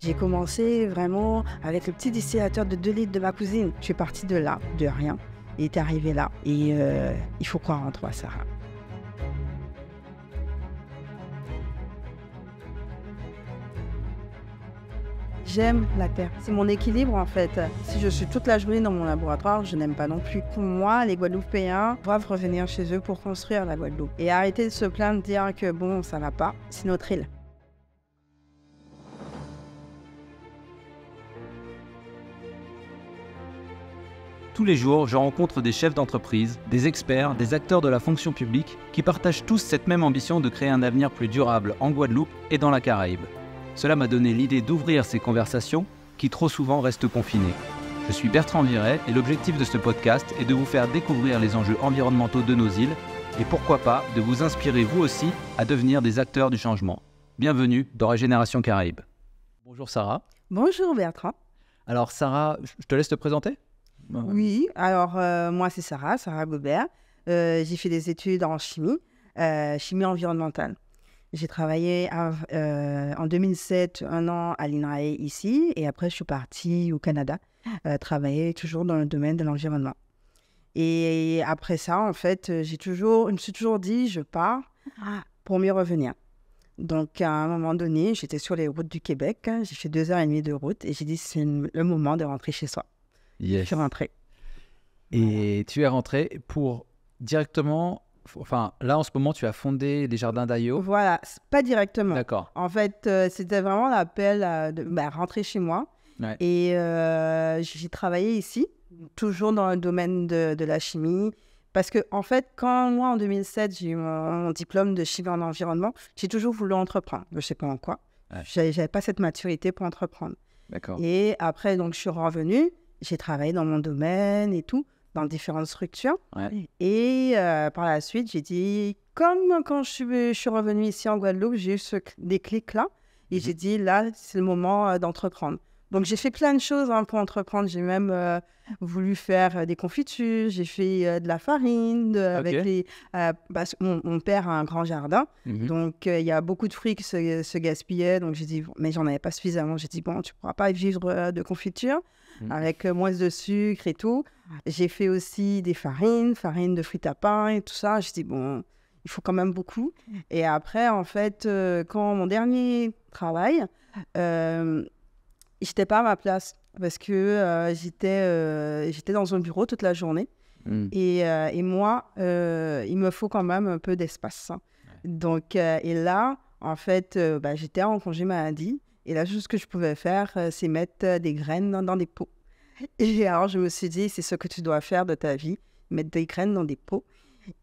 J'ai commencé vraiment avec le petit distillateur de 2 litres de ma cousine. Je suis partie de là, de rien, et est arrivée là. Et il faut croire en toi, Sarah. J'aime la terre. C'est mon équilibre en fait. Si je suis toute la journée dans mon laboratoire, je n'aime pas non plus. Pour moi, les Guadeloupéens doivent revenir chez eux pour construire la Guadeloupe. Et arrêter de se plaindre, de dire que bon, ça va pas, c'est notre île. Tous les jours, je rencontre des chefs d'entreprise, des experts, des acteurs de la fonction publique qui partagent tous cette même ambition de créer un avenir plus durable en Guadeloupe et dans la Caraïbe. Cela m'a donné l'idée d'ouvrir ces conversations qui trop souvent restent confinées. Je suis Bertrand Viret et l'objectif de ce podcast est de vous faire découvrir les enjeux environnementaux de nos îles et pourquoi pas de vous inspirer vous aussi à devenir des acteurs du changement. Bienvenue dans Régénération Caraïbe. Bonjour Sarah. Bonjour Bertrand. Alors Sarah, je te laisse te présenter. Oui, alors moi c'est Sarah Gobert. J'ai fait des études en chimie, chimie environnementale. J'ai travaillé en 2007 un an à l'INRAE ici et après je suis partie au Canada travailler toujours dans le domaine de l'environnement. Et après ça, en fait, je me suis toujours dit je pars pour mieux revenir. Donc à un moment donné, j'étais sur les routes du Québec, j'ai fait 2h30 de route et j'ai dit c'est le moment de rentrer chez soi. Yes. Je suis rentrée. Et tu es rentrée pour directement... Enfin, là, en ce moment, tu as fondé les Jardins d'Ayo. Voilà, pas directement. D'accord. En fait, c'était vraiment l'appel de rentrer chez moi. Ouais. Et j'ai travaillé ici, toujours dans le domaine de la chimie. Parce que, en fait, quand moi, en 2007, j'ai eu mon diplôme de chimie en environnement, j'ai toujours voulu entreprendre. Je ne sais pas en quoi. Ouais. J'avais pas cette maturité pour entreprendre. D'accord. Et après, donc, je suis revenue. J'ai travaillé dans mon domaine et tout, dans différentes structures. Ouais. Et par la suite, j'ai dit, comme quand je suis revenue ici en Guadeloupe, j'ai eu ce déclic-là. Et j'ai dit, là, c'est le moment d'entreprendre. Donc, j'ai fait plein de choses pour entreprendre. J'ai même voulu faire des confitures. J'ai fait de la farine avec les... parce que mon père a un grand jardin. Donc, il y a beaucoup de fruits qui se gaspillaient. Donc, j'ai dit, mais j'en avais pas suffisamment. J'ai dit, bon, tu pourras pas vivre de confiture avec moins de sucre et tout. J'ai fait aussi des farines de frites à pain et tout ça. J'ai dit, bon, il faut quand même beaucoup. Et après, en fait, quand mon dernier travail, j'étais pas à ma place parce que j'étais dans un bureau toute la journée. Et moi, il me faut quand même un peu d'espace. Donc, et là, en fait, j'étais en congé maladie. Et la chose que je pouvais faire, c'est mettre des graines dans des pots. Et alors, je me suis dit, c'est ce que tu dois faire de ta vie, mettre des graines dans des pots.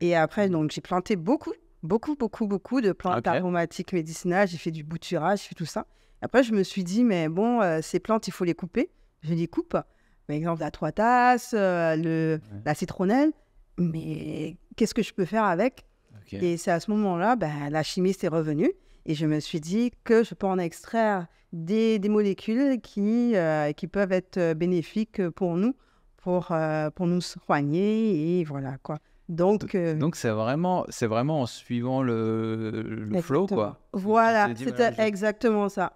Et après, donc, j'ai planté beaucoup de plantes aromatiques médicinales. J'ai fait du bouturage, j'ai fait tout ça. Après, je me suis dit, mais bon, ces plantes, il faut les couper. Je les coupe. Par exemple, la 3 tasses, la citronnelle. Mais qu'est-ce que je peux faire avec ? Et c'est à ce moment-là, la chimiste est revenue. Et je me suis dit que je peux en extraire des molécules qui peuvent être bénéfiques pour nous, pour nous soigner et voilà quoi. Donc c'est vraiment en suivant le flow quoi. Voilà, c'était exactement ça.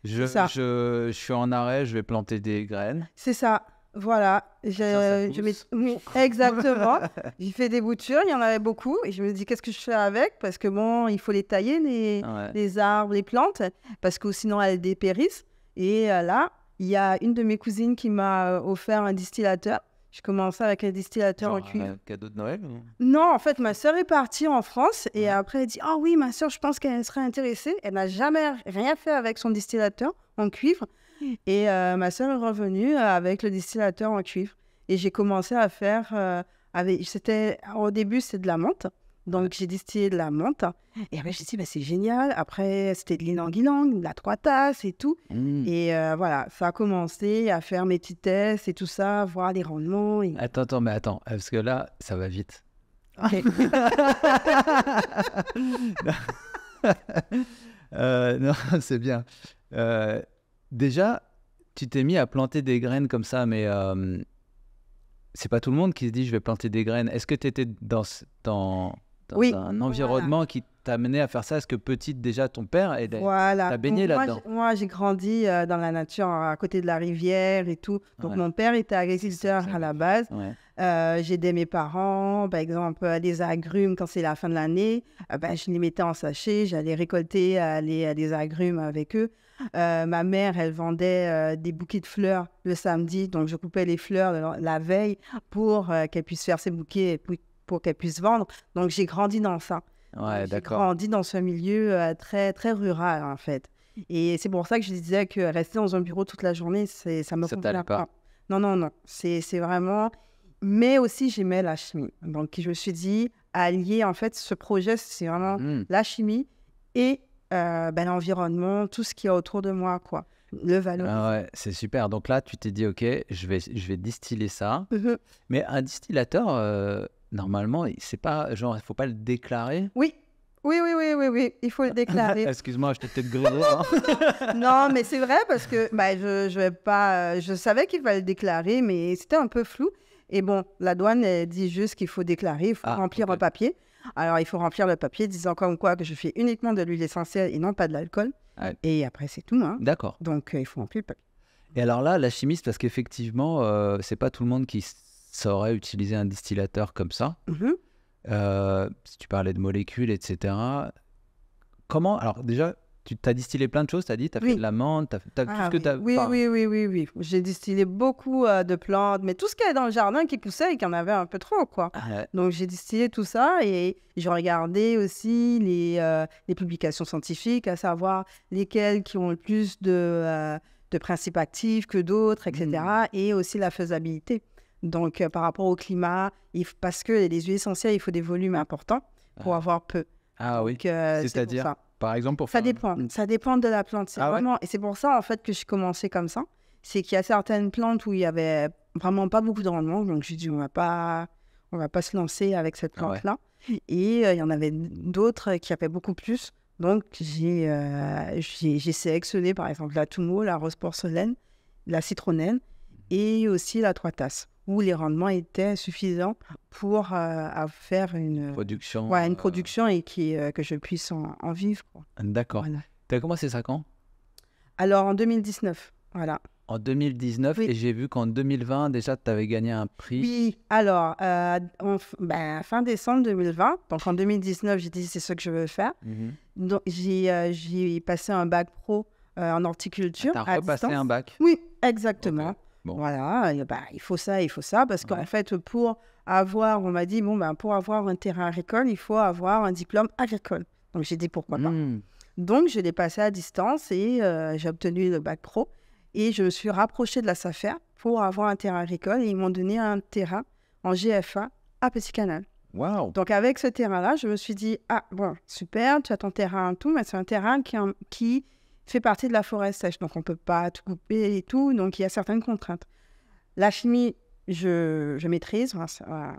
Je suis en arrêt, je vais planter des graines. C'est ça. Voilà, oui, exactement. J'ai fait des boutures, il y en avait beaucoup. Et je me dis, qu'est-ce que je fais avec ? Parce que bon, il faut les tailler, les arbres, les plantes, parce que sinon elles dépérissent. Et là, il y a une de mes cousines qui m'a offert un distillateur. Je commençais avec un distillateur en cuivre. Un cadeau de Noël ou... Non, en fait, ma sœur est partie en France et après elle dit, ah oui, ma sœur, je pense qu'elle serait intéressée. Elle n'a jamais rien fait avec son distillateur en cuivre. Et ma sœur est revenue avec le distillateur en cuivre. Et j'ai commencé à faire... au début, c'était de la menthe. Donc, j'ai distillé de la menthe. Et après, j'ai dit, c'est génial. Après, c'était de l'ilang-ilang, de la 3 tasses et tout. Et voilà, ça a commencé à faire mes petits tests et tout ça, voir les rendements. Et... Attends, parce que là, ça va vite. Non, c'est bien. Déjà, tu t'es mis à planter des graines comme ça, mais c'est pas tout le monde qui se dit je vais planter des graines. Est-ce que tu étais dans un environnement qui t'a amené à faire ça? Est-ce que petite, déjà, ton père Voilà. t'a baigné là-dedans? Moi, j'ai grandi dans la nature, à côté de la rivière et tout. Donc, mon père était agriculteur à la base. J'aidais mes parents, par exemple, des agrumes, quand c'est la fin de l'année, je les mettais en sachet, j'allais récolter les agrumes avec eux. Ma mère, elle vendait des bouquets de fleurs le samedi, donc je coupais les fleurs la veille pour qu'elle puisse faire ses bouquets et pour qu'elle puisse vendre. Donc, j'ai grandi dans ça. Ouais, j'ai grandi dans ce milieu très, très rural, en fait. Et c'est pour ça que je disais que rester dans un bureau toute la journée, ça me convenait pas. Non. C'est vraiment... Mais aussi, j'aimais la chimie. Donc, je me suis dit, allier, en fait, ce projet, c'est vraiment la chimie et l'environnement, tout ce qu'il y a autour de moi, quoi. Le valoriser. Ah ouais, c'est super. Donc là, tu t'es dit, OK, je vais distiller ça. Mais un distillateur, normalement, c'est pas, genre, il faut pas le déclarer? Oui, il faut le déclarer. Excuse-moi, je t'ai peut-être grillé. Hein. Non, mais c'est vrai parce que je vais pas, je savais qu'il fallait le déclarer, mais c'était un peu flou. Et bon, la douane elle dit juste qu'il faut déclarer, il faut remplir un papier. Alors, il faut remplir le papier disant comme quoi que je fais uniquement de l'huile essentielle et non pas de l'alcool. Ouais. Et après, c'est tout. Hein. D'accord. Donc, il faut remplir le papier. Et alors là, la chimiste, parce qu'effectivement, c'est pas tout le monde qui saurait utiliser un distillateur comme ça. Si tu parlais de molécules, etc. Comment... Alors déjà, tu as distillé plein de choses, tu as dit, tu as fait de la menthe, tu as tout ce que tu as... Oui. J'ai distillé beaucoup de plantes, mais tout ce qu'il y avait dans le jardin qui poussait et qu'il y en avait un peu trop, quoi. Donc, j'ai distillé tout ça et je regardais aussi les publications scientifiques, à savoir lesquelles qui ont le plus de principes actifs que d'autres, etc. Et aussi la faisabilité. Donc, par rapport au climat, parce que les huiles essentielles, il faut des volumes importants pour avoir peu. Ah oui, c'est-à-dire par exemple, pour ça dépend de la plante. Vraiment... Et c'est pour ça, en fait, que j'ai commencé comme ça. C'est qu'il y a certaines plantes où il y avait vraiment pas beaucoup de rendement. Donc, j'ai dit, on va pas se lancer avec cette plante-là. Et il y en avait d'autres qui avaient beaucoup plus. Donc, j'ai sélectionné, par exemple, la Tumo, la rose porcelaine, la citronnelle et aussi la 3 tasses, où les rendements étaient suffisants pour faire une production, une production et que je puisse en vivre. Quoi. D'accord. Voilà. Tu as commencé ça quand? Alors, en 2019, voilà. En 2019, et j'ai vu qu'en 2020, déjà, tu avais gagné un prix. Oui, alors, fin décembre 2020, donc en 2019, j'ai dit, c'est ce que je veux faire. Donc, j'ai passé un bac pro en horticulture. Tu as repassé un bac? Oui, exactement. Okay. Bon. Voilà, il faut ça, parce qu'en fait, pour avoir, on m'a dit, pour avoir un terrain agricole, il faut avoir un diplôme agricole. Donc, j'ai dit, pourquoi pas. Donc, je l'ai passé à distance et j'ai obtenu le bac pro. Et je me suis rapprochée de la SAFER pour avoir un terrain agricole. Et ils m'ont donné un terrain en GFA à Petit Canal. Wow. Donc, avec ce terrain-là, je me suis dit, super, tu as ton terrain, tout, mais c'est un terrain qui fait partie de la forêt sèche, donc on ne peut pas tout couper et tout, donc il y a certaines contraintes. La chimie, je maîtrise,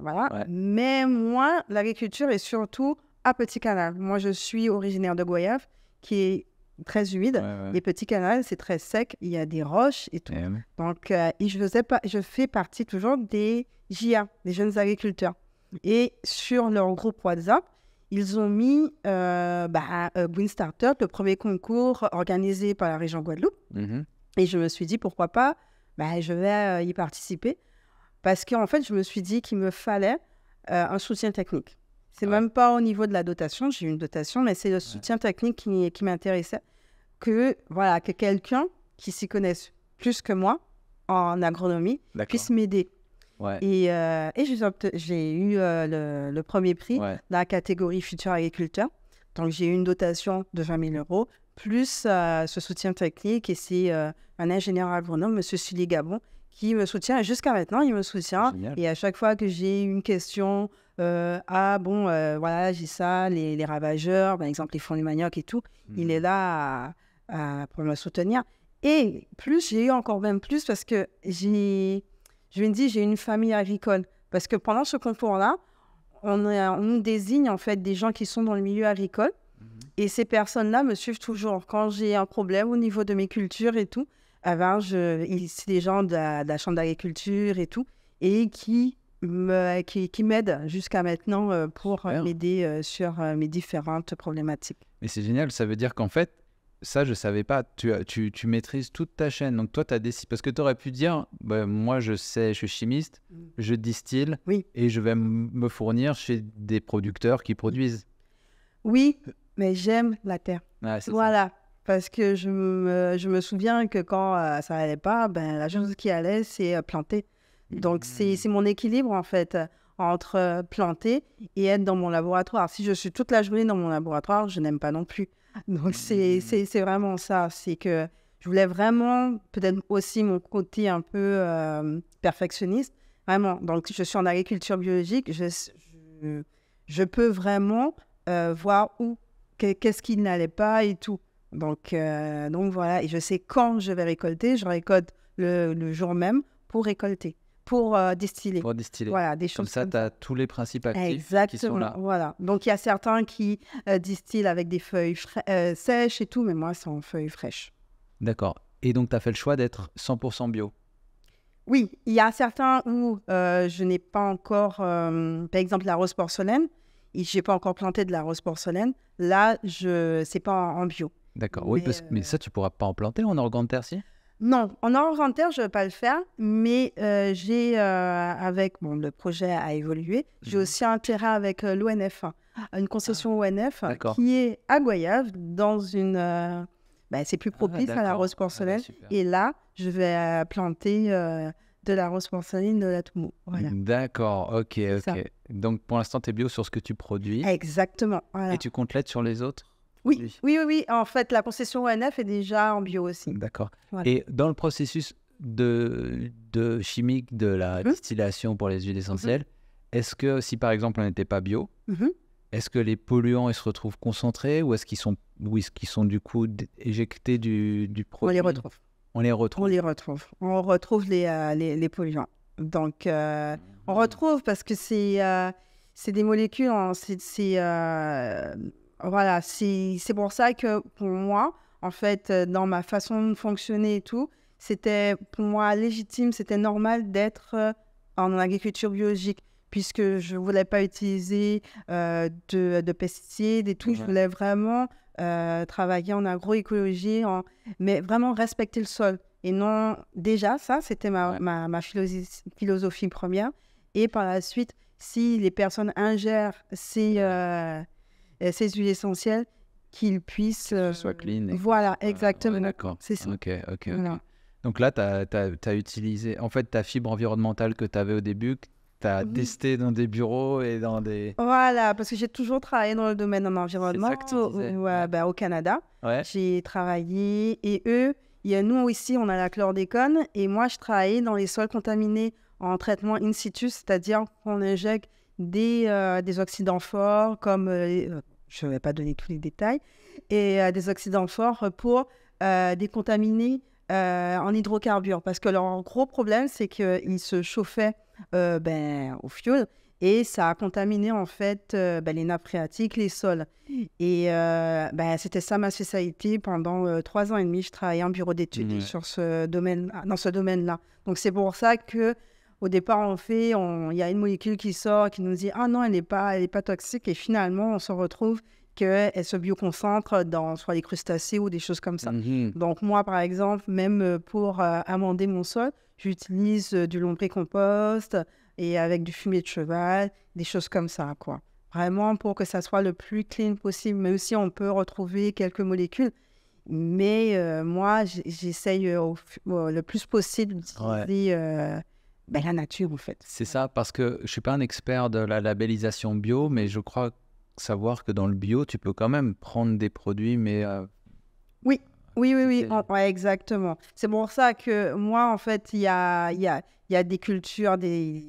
voilà. Ouais. Mais moi, l'agriculture est surtout à Petit Canal. Moi, je suis originaire de Goyave, qui est très humide. Les Petits Canals, c'est très sec, il y a des roches et tout. Donc, je fais partie toujours des JA, des jeunes agriculteurs. Et sur leur groupe WhatsApp, ils ont mis Green Startup, le premier concours organisé par la région Guadeloupe. Et je me suis dit, pourquoi pas, je vais y participer. Parce qu'en fait, je me suis dit qu'il me fallait un soutien technique. C'est même pas au niveau de la dotation, j'ai eu une dotation, mais c'est le soutien technique qui m'intéressait. Que quelqu'un qui s'y connaisse plus que moi en agronomie puisse m'aider. Et j'ai eu le premier prix dans la catégorie futur agriculteur. Donc, j'ai eu une dotation de 20 000 € plus ce soutien technique. Et c'est un ingénieur agronome, M. Sully Gabon, qui me soutient. Et jusqu'à maintenant, il me soutient. Génial. Et à chaque fois que j'ai une question, j'ai ça, les ravageurs, par exemple, les fourmis manioc et tout, il est là pour me soutenir. Et j'ai eu encore même plus parce que je me dis, j'ai une famille agricole. Parce que pendant ce concours-là, on nous désigne en fait des gens qui sont dans le milieu agricole. Et ces personnes-là me suivent toujours. Quand j'ai un problème au niveau de mes cultures et tout, c'est des gens de la chambre d'agriculture et tout, et qui qui m'aide jusqu'à maintenant pour m'aider sur mes différentes problématiques. Mais c'est génial, ça veut dire qu'en fait, ça, je ne savais pas, tu maîtrises toute ta chaîne. Donc toi, tu as décidé, parce que tu aurais pu dire, moi, je suis chimiste, je distille et je vais me fournir chez des producteurs qui produisent. Oui, mais j'aime la terre. Voilà. Ça. Parce que je me souviens que quand ça n'allait pas, la chose qui allait, c'est planter. Donc, c'est mon équilibre, en fait, entre planter et être dans mon laboratoire. Si je suis toute la journée dans mon laboratoire, je n'aime pas non plus. Donc, c'est vraiment ça. C'est que je voulais vraiment, peut-être aussi mon côté un peu perfectionniste. Vraiment. Donc, je suis en agriculture biologique. Je peux vraiment voir qu'est-ce qui n'allait pas et tout. Donc voilà. Et je sais quand je vais récolter. Je récolte le jour même pour récolter. Pour distiller. Voilà, des choses comme ça. Tu as tous les principes actifs qui sont là. Voilà. Donc, il y a certains qui distillent avec des feuilles sèches et tout, mais moi, c'est en feuilles fraîches. D'accord. Et donc, tu as fait le choix d'être 100% bio? Oui, il y a certains où je n'ai pas encore, par exemple, la rose porcelaine. Je n'ai pas encore planté de la rose porcelaine. Là, c'est pas en bio. D'accord. Oui, mais ça, tu ne pourras pas en planter en organe de terre, si? Non, en organe de terre, je ne vais pas le faire, mais j'ai, avec le projet a évolué, j'ai aussi un terrain avec l'ONF, une concession ONF qui est à Goyave, dans une... c'est plus propice à la rose porcelaine. Et là, je vais planter de la rose porcelaine de la Toumo. Voilà. D'accord, ok. Donc, pour l'instant, tu es bio sur ce que tu produis. Exactement. Voilà. Et tu comptes l'être sur les autres? Oui. En fait, la concession ONF est déjà en bio aussi. D'accord. Voilà. Et dans le processus de chimique de la distillation pour les huiles essentielles, est-ce que si par exemple on n'était pas bio, est-ce que les polluants ils se retrouvent concentrés ou est-ce qu'ils sont du coup éjectés du produit? On les retrouve. On retrouve les polluants. Donc on retrouve parce que c'est des molécules, voilà, c'est pour ça que pour moi, en fait, dans ma façon de fonctionner et tout, c'était pour moi légitime, c'était normal d'être en agriculture biologique, puisque je ne voulais pas utiliser de pesticides et tout. Je voulais vraiment travailler en agroécologie, mais vraiment respecter le sol. Et non, déjà, ça, c'était ma philosophie première. Et par la suite, si les personnes ingèrent ces huiles essentielles, qu'ils puissent... que ce soit clean. Voilà, exactement. D'accord. C'est ça. Ok. Voilà. Donc là, tu as utilisé... En fait, ta fibre environnementale que tu avais au début, tu as testé dans des bureaux et dans des... Voilà, parce que j'ai toujours travaillé dans le domaine de l'environnement. C'est ça que tu disais. Au Canada. Ouais. J'ai travaillé et nous ici, on a la chlordécone et moi, je travaillais dans les sols contaminés en traitement in situ, c'est-à-dire qu'on injecte des oxydants forts comme... je ne vais pas donner tous les détails, et des oxydants forts pour décontaminer en hydrocarbures. Parce que leur gros problème, c'est qu'ils se chauffaient au fioul et ça a contaminé en fait les nappes phréatiques, les sols. Et c'était ça ma spécialité. Pendant 3 ans et demi, je travaillais en bureau d'études dans ce domaine-là. Donc c'est pour ça que au départ, il y a une molécule qui sort, qui nous dit « Ah non, elle n'est pas toxique ». Et finalement, on se retrouve qu'elle se bioconcentre dans soit les crustacés ou des choses comme ça. Donc moi, par exemple, même pour amender mon sol, j'utilise du lombricompost et avec du fumier de cheval, des choses comme ça, quoi. Vraiment pour que ça soit le plus clean possible. Même si on peut retrouver quelques molécules. Mais moi, j'essaye le plus possible d'utiliser... la nature, en fait. C'est ça, parce que je ne suis pas un expert de la labellisation bio, mais je crois savoir que dans le bio, tu peux quand même prendre des produits, mais... Oui, exactement. C'est pour ça que moi, en fait, il y a des cultures, des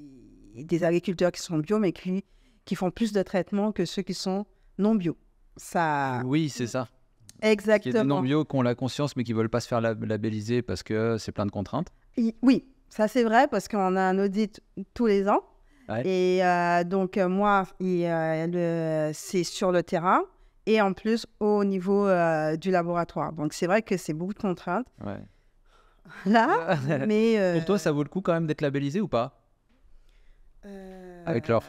agriculteurs qui sont bio, mais qui font plus de traitements que ceux qui sont non bio. Ça... Oui, c'est ça. Exactement. Il y a des non bio qui ont la conscience, mais qui ne veulent pas se faire labelliser parce que c'est plein de contraintes. Oui. Ça, c'est vrai parce qu'on a un audit tous les ans. Ouais. Et donc, moi, c'est sur le terrain et en plus au niveau du laboratoire. Donc, c'est vrai que c'est beaucoup de contraintes. Ouais. Là, mais... Pour toi, ça vaut le coup quand même d'être labellisé ou pas?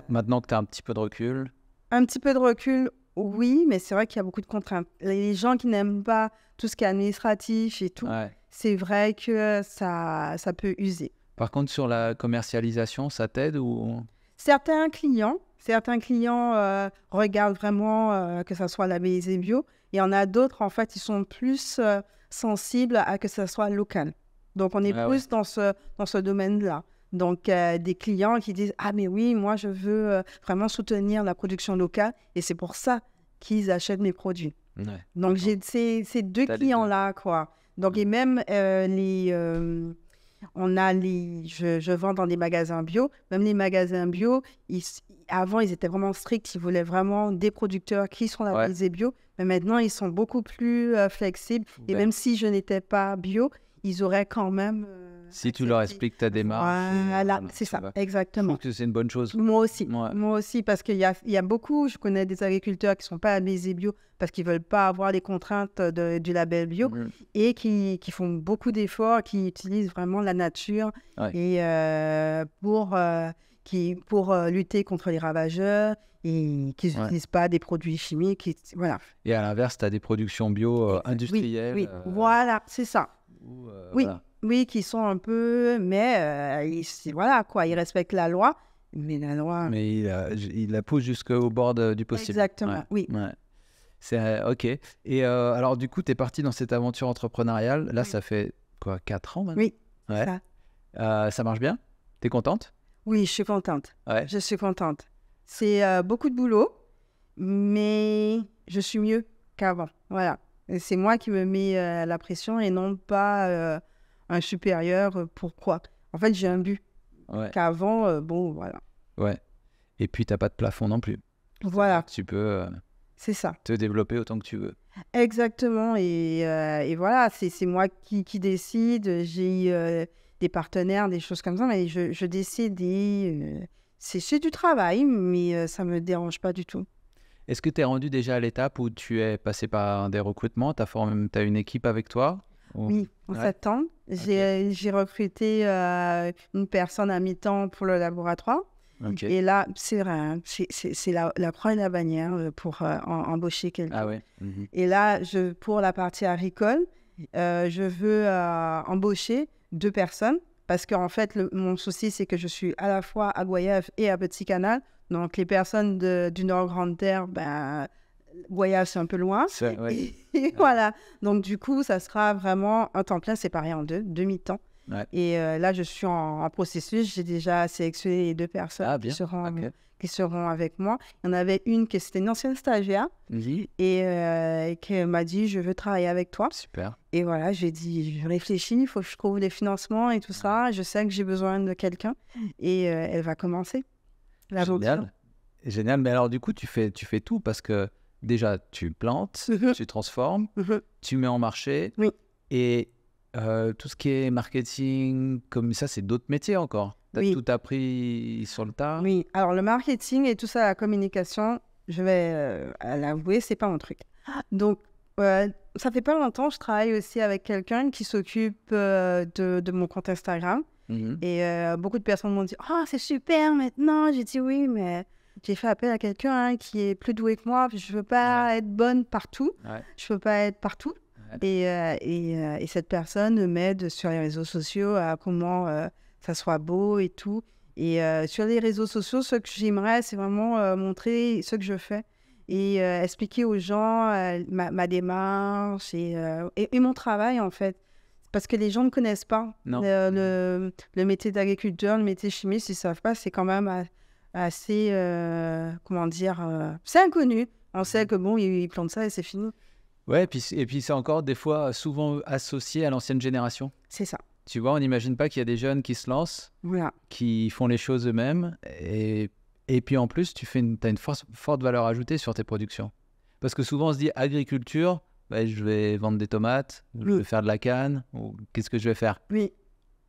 Maintenant que tu as un petit peu de recul. Un petit peu de recul, oui, mais c'est vrai qu'il y a beaucoup de contraintes. Les gens qui n'aiment pas tout ce qui est administratif et tout, c'est vrai que ça peut user. Par contre, sur la commercialisation, ça t'aide ou... Certains clients regardent vraiment que ça soit labellisé bio. Et il y en a d'autres, en fait, ils sont plus sensibles à que ça soit local. Donc, on est plus dans ce domaine-là. Donc, des clients qui disent « Ah, mais oui, moi, je veux vraiment soutenir la production locale. » Et c'est pour ça qu'ils achètent mes produits. Donc, j'ai ces deux clients-là, quoi. Donc, et même je vends dans des magasins bio. Même les magasins bio, avant, ils étaient vraiment stricts. Ils voulaient vraiment des producteurs qui sont labellisés bio. Mais maintenant, ils sont beaucoup plus flexibles. Et même si je n'étais pas bio, ils auraient quand même... si tu leur expliques ta démarche. Voilà, c'est ça, exactement. Je trouve que c'est une bonne chose. Moi aussi, parce qu'il y a beaucoup, je connais des agriculteurs qui ne sont pas labellisés bio parce qu'ils ne veulent pas avoir les contraintes du label bio et qui font beaucoup d'efforts, qui utilisent vraiment la nature et pour lutter contre les ravageurs et qui n'utilisent pas des produits chimiques. Voilà. Et à l'inverse, tu as des productions bio industrielles. Oui, voilà, c'est ça. Voilà. Oui, qui sont un peu... Mais voilà, quoi, ils respectent la loi. Mais la loi... Mais il la pousse jusqu'au bord du possible. Exactement, oui. C'est OK. Et alors, du coup, tu es parti dans cette aventure entrepreneuriale. Là, ça fait quoi, 4 ans maintenant? Oui, ça marche bien? Tu es contente? Oui, je suis contente. Je suis contente. C'est beaucoup de boulot, mais je suis mieux qu'avant. Voilà. Et c'est moi qui me mets la pression et non pas un supérieur. Pourquoi? En fait, j'ai un but. Qu'avant, bon, voilà. Ouais. Et puis, tu n'as pas de plafond non plus. Voilà. Tu peux c'est ça. Te développer autant que tu veux. Exactement. Et voilà, c'est moi qui décide. J'ai des partenaires, des choses comme ça, mais je décide. C'est du travail, mais ça ne me dérange pas du tout. Est-ce que tu es rendu déjà à l'étape où tu es passé par des recrutements? Tu as une équipe avec toi? Oui, en septembre. J'ai recruté une personne à mi-temps pour le laboratoire. Et là, c'est vrai, hein, c'est la croix et la bannière pour embaucher quelqu'un. Ah ouais. Et là, pour la partie agricole, je veux embaucher 2 personnes parce qu'en fait, mon souci, c'est que je suis à la fois à Goyave et à Petit Canal. Donc, les personnes du Nord Grande Terre, Goyave, c'est un peu loin. Et voilà. Donc, du coup, ça sera vraiment un temps plein séparé en 2 mi-temps. Et là, je suis en processus. J'ai déjà sélectionné les 2 personnes qui seront avec moi. Il y en avait une c'était une ancienne stagiaire et qui m'a dit « Je veux travailler avec toi ». Super. Et voilà, j'ai dit « Je réfléchis, il faut que je trouve les financements et tout ça. Je sais que j'ai besoin de quelqu'un. » Et elle va commencer. Génial. Mais alors, du coup, tu fais tout parce que déjà, tu plantes, tu transformes, tu mets en marché. Et tout ce qui est marketing, comme ça, c'est d'autres métiers encore. Tu as tout appris sur le tas? Oui. Alors, le marketing et tout ça, la communication, je vais l'avouer, c'est pas mon truc. Donc, ça fait pas longtemps, je travaille aussi avec quelqu'un qui s'occupe de mon compte Instagram. Et beaucoup de personnes m'ont dit « Oh, c'est super maintenant !» J'ai dit « Oui, mais j'ai fait appel à quelqu'un qui est plus doué que moi. Je veux pas être bonne partout. Je veux pas être partout. » Et cette personne m'aide sur les réseaux sociaux à comment ça soit beau et tout. Et sur les réseaux sociaux, ce que j'aimerais, c'est vraiment montrer ce que je fais et expliquer aux gens ma démarche et mon travail, en fait. Parce que les gens ne connaissent pas le métier d'agriculteur, le métier chimiste, ils ne savent pas. C'est quand même assez, c'est inconnu. On sait que bon, ils plantent ça et c'est fini. Ouais, et puis c'est encore des fois souvent associé à l'ancienne génération. C'est ça. Tu vois, on n'imagine pas qu'il y a des jeunes qui se lancent, qui font les choses eux-mêmes. Et puis en plus, tu as une forte valeur ajoutée sur tes productions. Parce que souvent, on se dit agriculture, je vais vendre des tomates, je vais faire de la canne, ou qu'est-ce que je vais faire?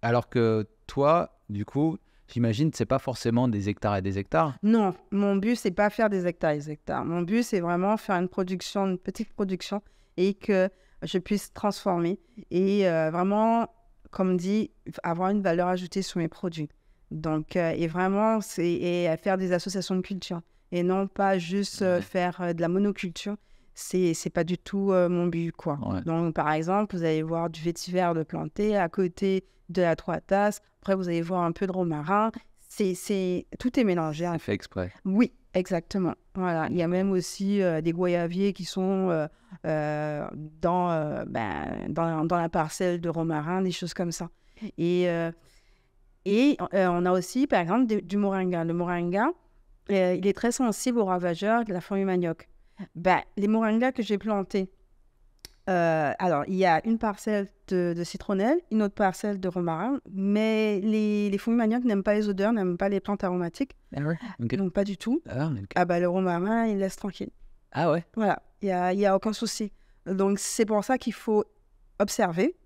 Alors que toi, du coup, j'imagine que ce n'est pas forcément des hectares et des hectares. Non, mon but, ce n'est pas faire des hectares et des hectares. Mon but, c'est vraiment faire une petite production et que je puisse transformer et vraiment, comme dit, avoir une valeur ajoutée sur mes produits. Donc, et vraiment, et à faire des associations de culture. Et non pas juste faire de la monoculture. C'est pas du tout mon but, quoi. Ouais. Donc, par exemple, vous allez voir du vétiver de planter à côté de la 3 tasses. Après, vous allez voir un peu de romarin. Tout est mélangé. C'est fait exprès. Oui, exactement. Voilà. Il y a même aussi des goyaviers qui sont dans la parcelle de romarin, des choses comme ça. Et on a aussi, par exemple, du moringa. Le moringa, il est très sensible aux ravageurs de la fourmi manioc. Les moringas que j'ai plantés, alors, il y a une parcelle de citronnelle, une autre parcelle de romarin, mais les fourmis manioc n'aiment pas les odeurs, n'aiment pas les plantes aromatiques. Ah ouais, okay. Donc, pas du tout. Le romarin, il laisse tranquille. Ah ouais. Voilà, il y a aucun souci. Donc, c'est pour ça qu'il faut observer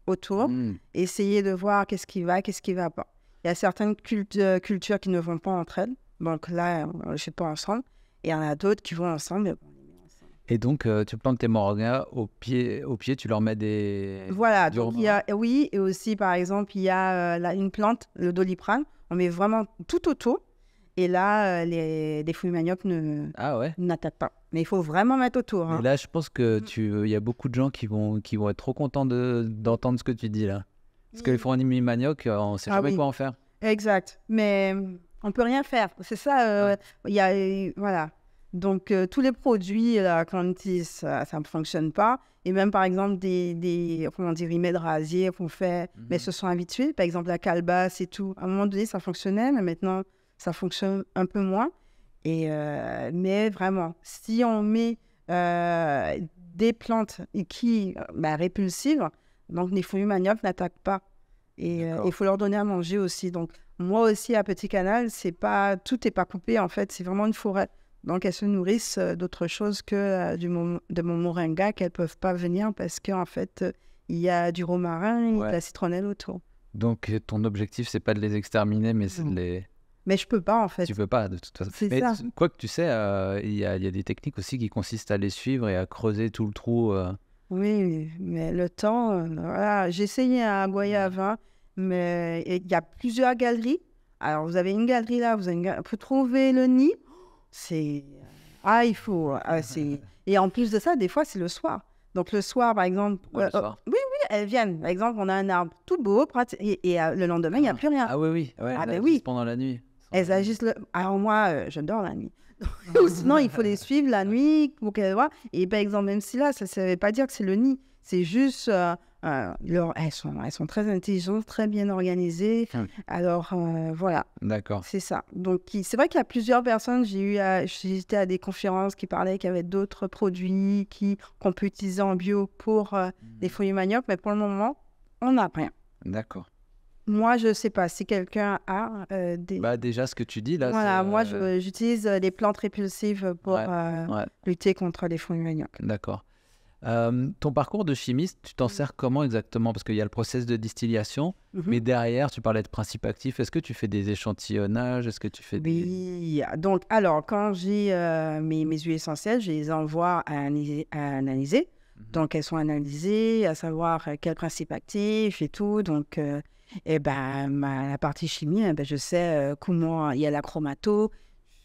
autour, essayer de voir qu'est-ce qui va pas. Il y a certaines cultures qui ne vont pas entre elles. Donc là, on ne les pas ensemble. Et il y en a d'autres qui vont ensemble. Mais bon, et donc, tu plantes tes moringas au pied, tu leur mets des... Voilà, donc oui, et aussi, par exemple, il y a une plante, le doliprane, on met vraiment tout autour. Et là, les fourmis manioc n'attaquent pas. Mais il faut vraiment mettre autour. Hein. Et là, je pense que il y a beaucoup de gens qui vont être trop contents d'entendre ce que tu dis là. Parce que les fourmis manioc, on ne sait jamais quoi en faire. Exact, mais on ne peut rien faire. C'est ça, voilà. Donc, tous les produits, là, quand on dit ça ne fonctionne pas. Et même, par exemple, des remèdes rasiers qu'on fait, mais se sont habitués. Par exemple, la calebasse et tout. À un moment donné, ça fonctionnait, mais maintenant, ça fonctionne un peu moins. Mais vraiment, si on met des plantes qui répulsives, donc les fourmis manioc n'attaquent pas. Et il faut leur donner à manger aussi. Donc, moi aussi, à Petit Canal, tout n'est pas coupé, en fait. C'est vraiment une forêt. Donc, elles se nourrissent d'autre chose que de mon moringa qu'elles ne peuvent pas venir parce qu'en fait, il y a du romarin et de la citronnelle autour. Donc, ton objectif, ce n'est pas de les exterminer, mais c'est de les... Mais je ne peux pas, en fait. Tu ne peux pas, de toute façon. C'est ça. Quoi que tu sais, il y a des techniques aussi qui consistent à les suivre et à creuser tout le trou. Oui, mais le temps, voilà. J'ai essayé à Goyave, mais il y a plusieurs galeries. Alors, vous avez une galerie là, pour trouver le nid, c'est... il faut... Et en plus de ça, des fois, c'est le soir. Donc, le soir, par exemple... le soir. Oui, elles viennent. Par exemple, on a un arbre tout beau, et le lendemain, il n'y a plus rien. Ah oui. Ouais, oui. Pendant la nuit. Elles agissent Alors, moi, je dors la nuit. Sinon, il faut les suivre la nuit pour qu'elles voient. Et par exemple, même si là, ça ne veut pas dire que c'est le nid. C'est juste... elles sont très intelligentes, très bien organisées. Alors, voilà. D'accord. C'est ça. Donc, c'est vrai qu'il y a plusieurs personnes. J'étais à des conférences qui parlaient qu'il y avait d'autres produits qu'on peut utiliser en bio pour les fourmis manioc. Mais pour le moment, on n'a rien. D'accord. Moi, je ne sais pas si quelqu'un a des... déjà, ce que tu dis là, voilà, moi, j'utilise des plantes répulsives pour lutter contre les fourmis manioc. D'accord. Ton parcours de chimiste, tu t'en sers comment exactement? Parce qu'il y a le process de distillation, mais derrière, tu parlais de principes actifs. Est-ce que tu fais des échantillonnages? Est-ce que tu fais Oui, donc, alors, quand j'ai mes huiles essentielles, je les envoie à analyser. Donc, elles sont analysées, à savoir quels principes actifs et tout. Donc, la partie chimie, je sais comment il y a la chromato.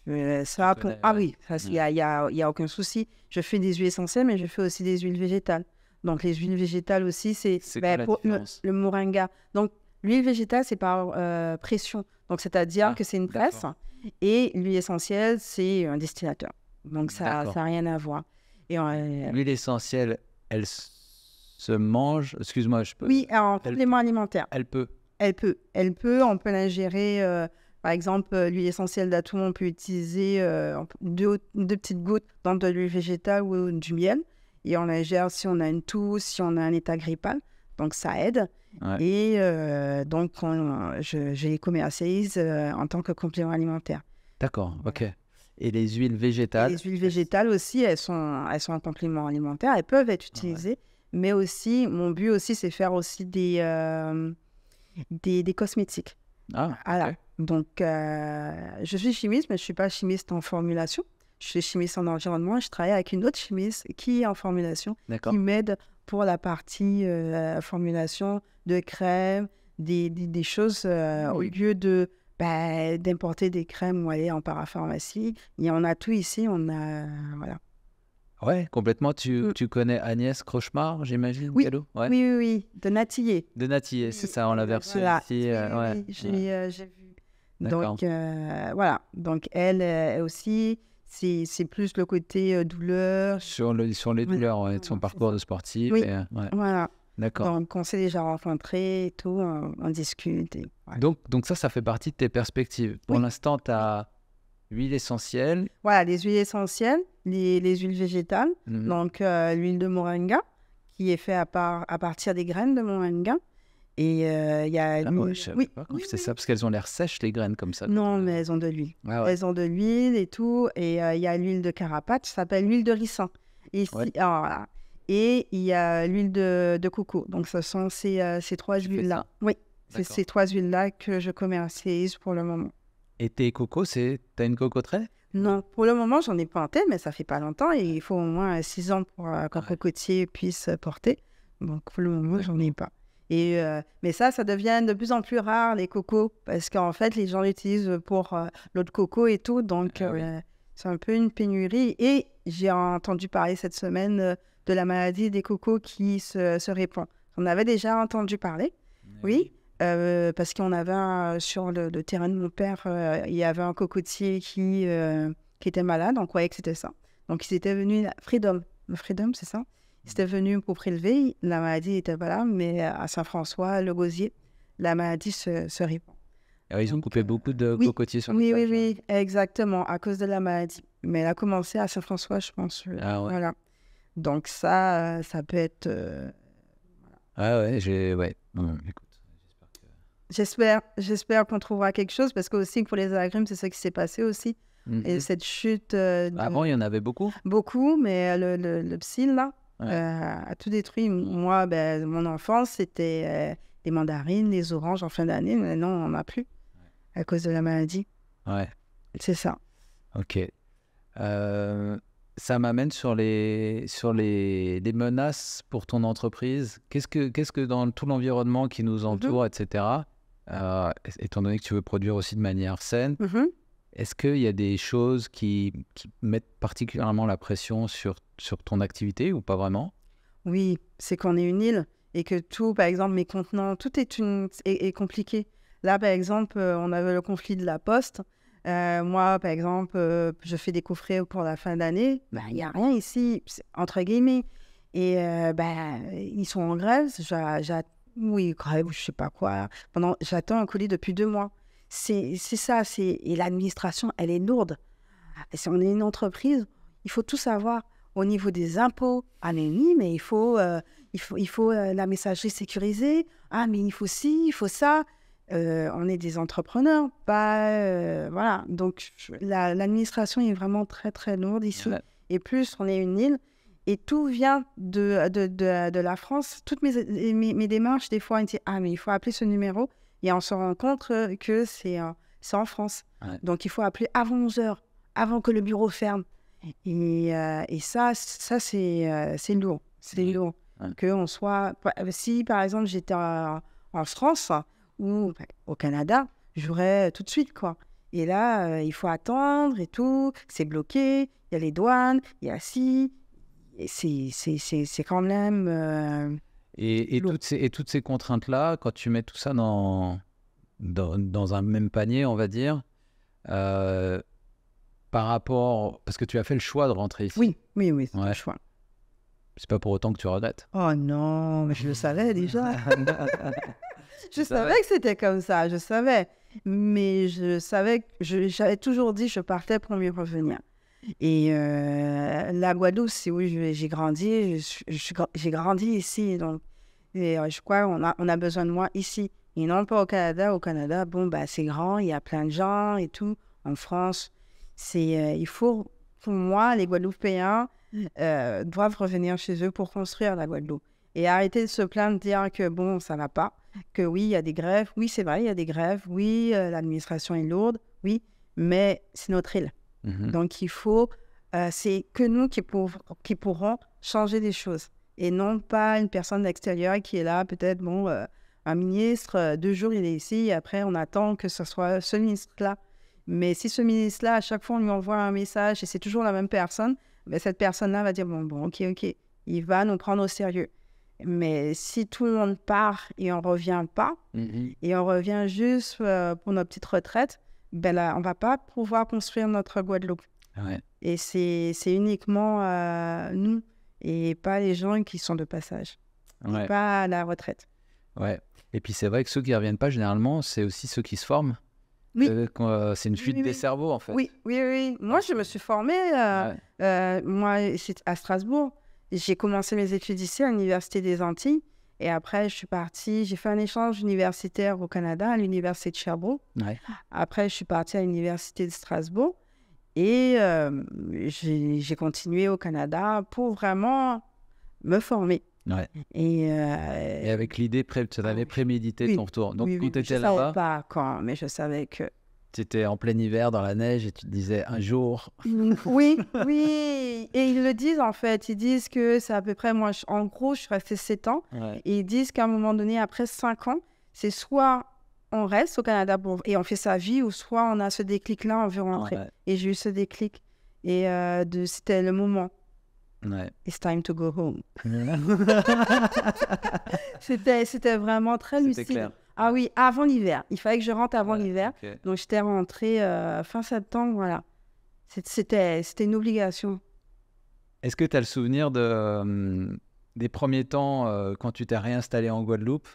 Il n'y a aucun souci. Je fais des huiles essentielles, mais je fais aussi des huiles végétales. Donc, les huiles végétales aussi, c'est pour le moringa. Donc, l'huile végétale, c'est par pression. Donc, c'est-à-dire que c'est une presse. Et l'huile essentielle, c'est un distillateur. Donc, ça n'a rien à voir. L'huile essentielle, elle se mange... Excuse-moi, je peux... Oui, en complément alimentaire. Elle peut. On peut l'ingérer... Par exemple, l'huile essentielle d'atout, on peut utiliser deux petites gouttes dans de l'huile végétale ou du miel. Et on l'ingère si on a une toux, si on a un état grippal. Donc, ça aide. Ouais. Et donc, je les commercialise en tant que complément alimentaire. D'accord, ok. Et les huiles végétales? Les huiles végétales aussi, elles sont un complément alimentaire. Elles peuvent être utilisées. Mais aussi, mon but aussi, c'est faire aussi des cosmétiques. Ah, voilà. Okay. Donc, je suis chimiste, mais je ne suis pas chimiste en formulation. Je suis chimiste en environnement. Je travaille avec une autre chimiste qui est en formulation, qui m'aide pour la partie formulation de crème, des choses au lieu de d'importer des crèmes ou aller en parapharmacie. Et on a tout ici, voilà. Ouais, complètement. Tu connais Agnès Crochemar, j'imagine, Oui. Gallo ouais. Oui, de Natillé. De Natillé, c'est ça, on l'avait reçu ici. Oui, j'ai vu. D'accord. Donc, voilà. Donc, elle aussi, c'est plus le côté douleur. Sur les douleurs, ouais, de son parcours de sportive. Oui, ouais. voilà. D'accord. Donc, on s'est déjà rencontrés et tout, on discute. Et, ouais. Donc ça fait partie de tes perspectives. Pour l'instant, tu as l'huile essentielle. Voilà, les huiles essentielles, les huiles végétales. Donc, l'huile de moringa, qui est faite à partir des graines de moringa. Et il y a... c'est ça, parce qu'elles ont l'air sèches, les graines, comme ça. Non, mais elles ont de l'huile. Ah ouais. Elles ont de l'huile et tout. Et il y a l'huile de carapace, ça s'appelle l'huile de ricin. Et, voilà. Et il y a l'huile de coco. Donc, ce sont ces trois huiles-là. Oui, c'est ces trois huiles-là que je commercialise pour le moment. Et tes cocos, t'as une cocoterie? Non, pour le moment, j'en ai pas en tête, mais ça fait pas longtemps. Et il faut au moins 6 ans pour qu'un cocotier puisse porter. Donc, pour le moment, j'en ai pas. Et, mais ça devient de plus en plus rare, les cocos, parce qu'en fait, les gens l'utilisent pour l'eau de coco et tout. Donc, c'est un peu une pénurie. Et j'ai entendu parler cette semaine de la maladie des cocos qui se répand. On avait déjà entendu parler, oui. Parce qu'on avait sur le terrain de mon père, il y avait un cocotier qui était malade, on croyait que c'était ça. Donc, ils étaient venus, le Freedom, c'est ça? Ils étaient venus pour prélever, la maladie n'était pas là, mais à Saint-François, le Gosier, la maladie se répand. Alors, ils ont coupé beaucoup de cocotiers sur le plage. Oui, exactement, à cause de la maladie. Mais elle a commencé à Saint-François, je pense. Voilà. Donc, ça peut être... Ah ouais, écoute. J'espère qu'on trouvera quelque chose, parce que aussi pour les agrumes, c'est ça qui s'est passé aussi. Et cette chute... Avant, il y en avait beaucoup? Beaucoup, mais le psy, là, a tout détruit. Moi, mon enfance, c'était les mandarines, les oranges en fin d'année. Maintenant, on n'en a plus à cause de la maladie. Ouais. C'est ça. Ok. Ça m'amène sur les menaces pour ton entreprise. Qu'est-ce que dans tout l'environnement qui nous entoure, etc., étant donné que tu veux produire aussi de manière saine, est-ce qu'il y a des choses qui mettent particulièrement la pression sur ton activité ou pas vraiment? Oui, c'est qu'on est une île et que tout, par exemple, mes contenants, tout est compliqué. Là, par exemple, on avait le conflit de la Poste. Moi, par exemple, je fais des coffrets pour la fin d'année. Il n'y a rien ici, entre guillemets. Et ils sont en grève. Grève, je ne sais pas quoi. J'attends un colis depuis 2 mois. C'est ça. Et l'administration, elle est lourde. Et si on est une entreprise, il faut tout savoir. Au niveau des impôts, mais il faut la messagerie sécurisée. Ah, mais il faut ci, il faut ça. On est des entrepreneurs, voilà. Donc, l'administration est vraiment très, très lourde ici. Ouais. Et plus, on est une île. Et tout vient de la France. Toutes mes démarches, des fois, on dit « Ah, mais il faut appeler ce numéro. » Et on se rend compte que c'est en France. Ouais. Donc, il faut appeler avant 11h, avant que le bureau ferme. Et ça c'est lourd. C'est lourd. Ouais. Qu'on soit... Si, par exemple, j'étais en France ou au Canada, j'aurais tout de suite, quoi. Et là, il faut attendre et tout. C'est bloqué. Il y a les douanes. Il y a ci. Et c'est quand même... Et toutes ces contraintes-là, quand tu mets tout ça dans un même panier, on va dire... par rapport... Parce que tu as fait le choix de rentrer ici. Oui, c'est le choix. C'est pas pour autant que tu regrettes. Oh non, mais je le savais déjà. Je savais que c'était comme ça, je savais. Mais je savais que j'avais toujours dit que je partais pour mieux revenir. Et la Guadeloupe, c'est où j'ai grandi. J'ai grandi ici. Donc, et je crois qu'on a besoin de moi ici. Et non pas au Canada. Au Canada, c'est grand, il y a plein de gens et tout. En France... il faut, pour moi, les Guadeloupéens doivent revenir chez eux pour construire la Guadeloupe. Et arrêter de se plaindre, de dire que ça ne va pas, que oui, il y a des grèves. Oui, c'est vrai, il y a des grèves. Oui, l'administration est lourde. Oui, mais c'est notre île. Donc, il faut... c'est que nous qui pourrons changer des choses. Et non pas une personne extérieure qui est là, peut-être, un ministre, 2 jours, il est ici, et après, on attend que ce soit ce ministre-là. Mais si ce ministre-là, à chaque fois, on lui envoie un message et c'est toujours la même personne, ben, cette personne-là va dire, bon, ok, il va nous prendre au sérieux. Mais si tout le monde part et on ne revient pas, et on revient juste pour notre petite retraite, ben là, on ne va pas pouvoir construire notre Guadeloupe. Ouais. Et c'est uniquement nous et pas les gens qui sont de passage. Ouais. Et pas à la retraite. Ouais. Et puis c'est vrai que ceux qui ne reviennent pas, généralement, c'est aussi ceux qui se forment. Oui. C'est une fuite des cerveaux, en fait. Oui. Moi, je me suis formée moi, à Strasbourg. J'ai commencé mes études ici à l'Université des Antilles. Et après, je suis partie, j'ai fait un échange universitaire au Canada, à l'Université de Sherbrooke. Ouais. Après, je suis partie à l'Université de Strasbourg. Et j'ai continué au Canada pour vraiment me former. Ouais. Et avec l'idée, tu avais prémédité ton retour. Donc, quand tu étais là-bas... Je ne savais pas quand, mais je savais que... Tu étais en plein hiver, dans la neige, et tu te disais un jour... Oui. Et ils le disent, en fait. Ils disent que c'est à peu près... Moi, en gros, je suis restée 7 ans. Ouais. Et ils disent qu'à un moment donné, après 5 ans, c'est soit on reste au Canada et on fait sa vie, ou soit on a ce déclic-là, on veut rentrer. Ouais. Et j'ai eu ce déclic. Et c'était le moment. Ouais. It's time to go home. C'était vraiment très lucide. C'était clair. Ah oui, avant l'hiver. Il fallait que je rentre avant l'hiver. Okay. Donc, j'étais rentrée fin septembre, voilà. C'était une obligation. Est-ce que tu as le souvenir des premiers temps quand tu t'es réinstallée en Guadeloupe?